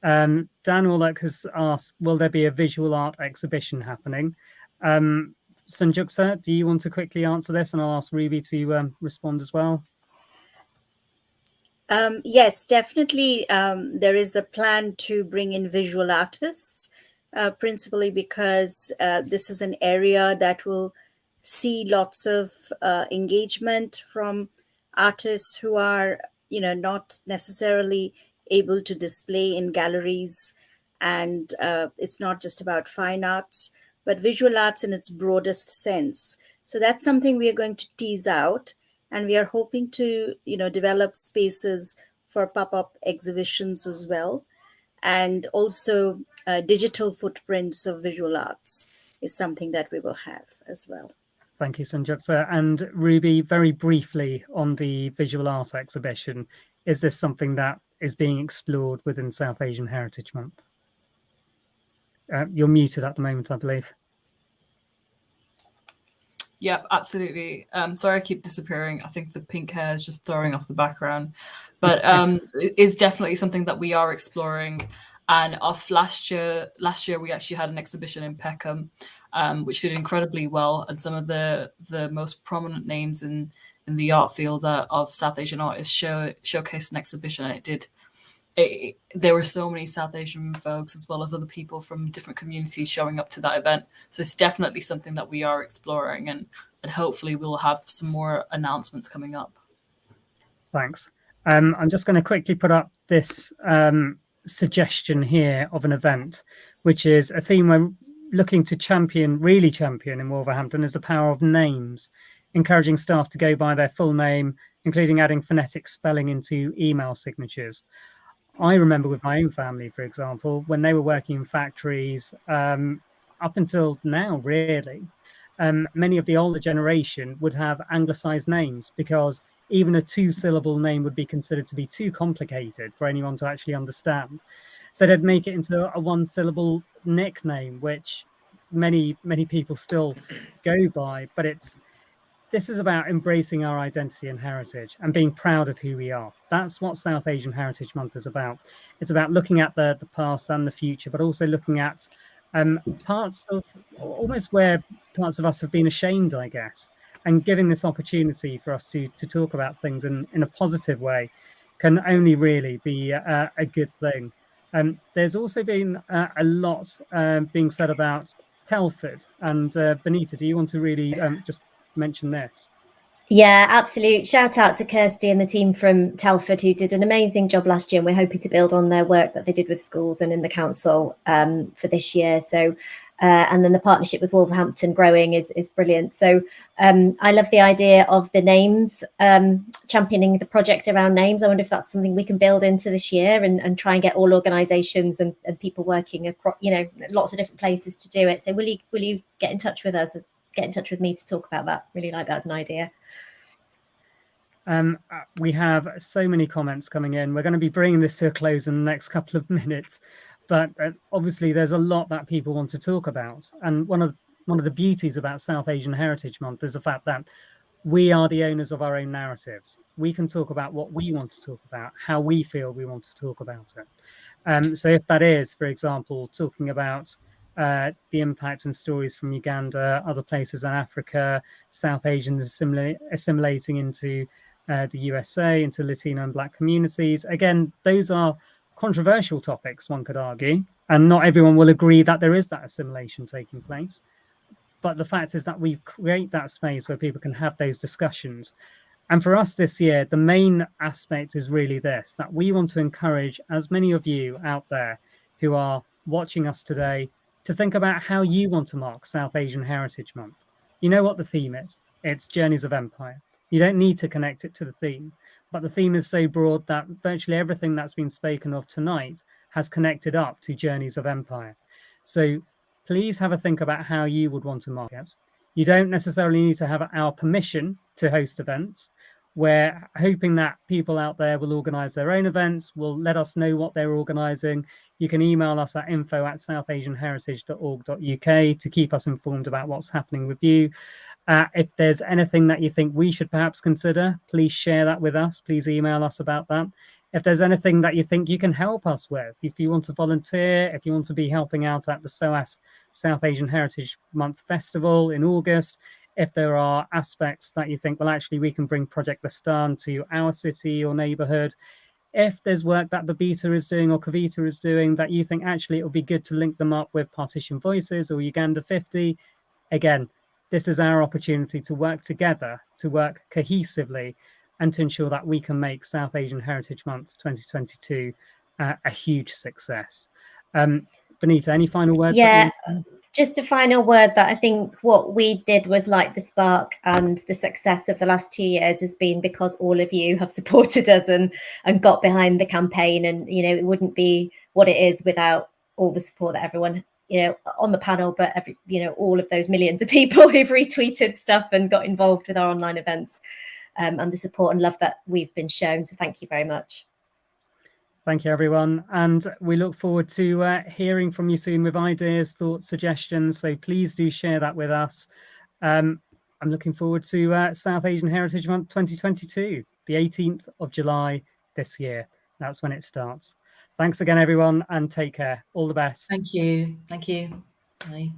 Dan Orlock has asked, will there be a visual art exhibition happening? Sanjukta, do you want to quickly answer this? And I'll ask Ruby to respond as well. Yes, definitely. There is a plan to bring in visual artists, principally because this is an area that will see lots of engagement from artists who are, not necessarily able to display in galleries. And it's not just about fine arts, but visual arts in its broadest sense. So that's something we are going to tease out. And we are hoping to, develop spaces for pop-up exhibitions as well. And also digital footprints of visual arts is something that we will have as well. Thank you, Sanjukta. And Ruby, very briefly on the visual art exhibition, is this something that is being explored within South Asian Heritage Month? You're muted at the moment, I believe. Yep, absolutely. Sorry I keep disappearing. I think the pink hair is just throwing off the background. But it is definitely something that we are exploring. And last year we actually had an exhibition in Peckham, which did incredibly well. And some of the most prominent names in the art field of South Asian artists showcased an exhibition, and there were so many South Asian folks as well as other people from different communities showing up to that event. So it's definitely something that we are exploring, and hopefully we'll have some more announcements coming up. Thanks. I'm just going to quickly put up this suggestion here of an event, which is a theme we're looking to really champion in Wolverhampton, is the power of names, encouraging staff to go by their full name, including adding phonetic spelling into email signatures. I remember with my own family, for example, when they were working in factories, up until now, really, many of the older generation would have anglicised names, because even a 2-syllable name would be considered to be too complicated for anyone to actually understand. So they'd make it into a 1-syllable nickname, which many people still go by. But this is about embracing our identity and heritage and being proud of who we are. That's what South Asian Heritage Month is about. It's about looking at the past and the future, but also looking at parts of almost where parts of us have been ashamed, I guess, and giving this opportunity for us to talk about things in a positive way can only really be a good thing. There's also been a lot being said about Telford, and Benita, do you want to really just mention this? Yeah, absolute. Shout out to Kirsty and the team from Telford, who did an amazing job last year, and we're hoping to build on their work that they did with schools and in the council for this year. So, and then the partnership with Wolverhampton growing is brilliant. So I love the idea of the names, championing the project around names. I wonder if that's something we can build into this year and try and get all organisations and people working across, lots of different places to do it. So will you get in touch with us? Get in touch with me to talk about that. Really like that as an idea. We have so many comments coming in. We're going to be bringing this to a close in the next couple of minutes, but obviously there's a lot that people want to talk about. And one of the beauties about South Asian Heritage Month is the fact that we are the owners of our own narratives. We can talk about what we want to talk about, how we feel we want to talk about it. So if that is, for example, talking about the impact and stories from Uganda, other places in Africa, South Asians assimilating into the USA, into Latino and Black communities. Again, those are controversial topics, one could argue, and not everyone will agree that there is that assimilation taking place. But the fact is that we create that space where people can have those discussions. And for us this year, the main aspect is really this, that we want to encourage as many of you out there who are watching us today to think about how you want to mark South Asian Heritage Month. You know what the theme is. It's Journeys of Empire. You don't need to connect it to the theme, but the theme is so broad that virtually everything that's been spoken of tonight has connected up to Journeys of Empire. So please have a think about how you would want to mark it. You don't necessarily need to have our permission to host events. We're hoping that people out there will organise their own events, will let us know what they're organising. You can email us at info@southasianheritage.org.uk to keep us informed about what's happening with you. If there's anything that you think we should perhaps consider, please share that with us. Please email us about that. If there's anything that you think you can help us with, if you want to volunteer, if you want to be helping out at the SOAS South Asian Heritage Month Festival in August, if there are aspects that you think, well, actually, we can bring Project Lastan to our city or neighbourhood, if there's work that Babita is doing or Kavita is doing that you think, actually, it would be good to link them up with Partition Voices or Uganda 50, again, this is our opportunity to work together, to work cohesively, and to ensure that we can make South Asian Heritage Month 2022 a huge success. Benita, any final words? Yeah, just a final word that I think what we did was like the spark, and the success of the last 2 years has been because all of you have supported us and got behind the campaign. And, it wouldn't be what it is without all the support that everyone on the panel, but all of those millions of people who've retweeted stuff and got involved with our online events, and the support and love that we've been shown. So thank you very much. Thank you, everyone. And we look forward to hearing from you soon with ideas, thoughts, suggestions. So please do share that with us. I'm looking forward to South Asian Heritage Month 2022, the 18th of July this year. That's when it starts. Thanks again, everyone, and take care. All the best. Thank you. Thank you. Bye.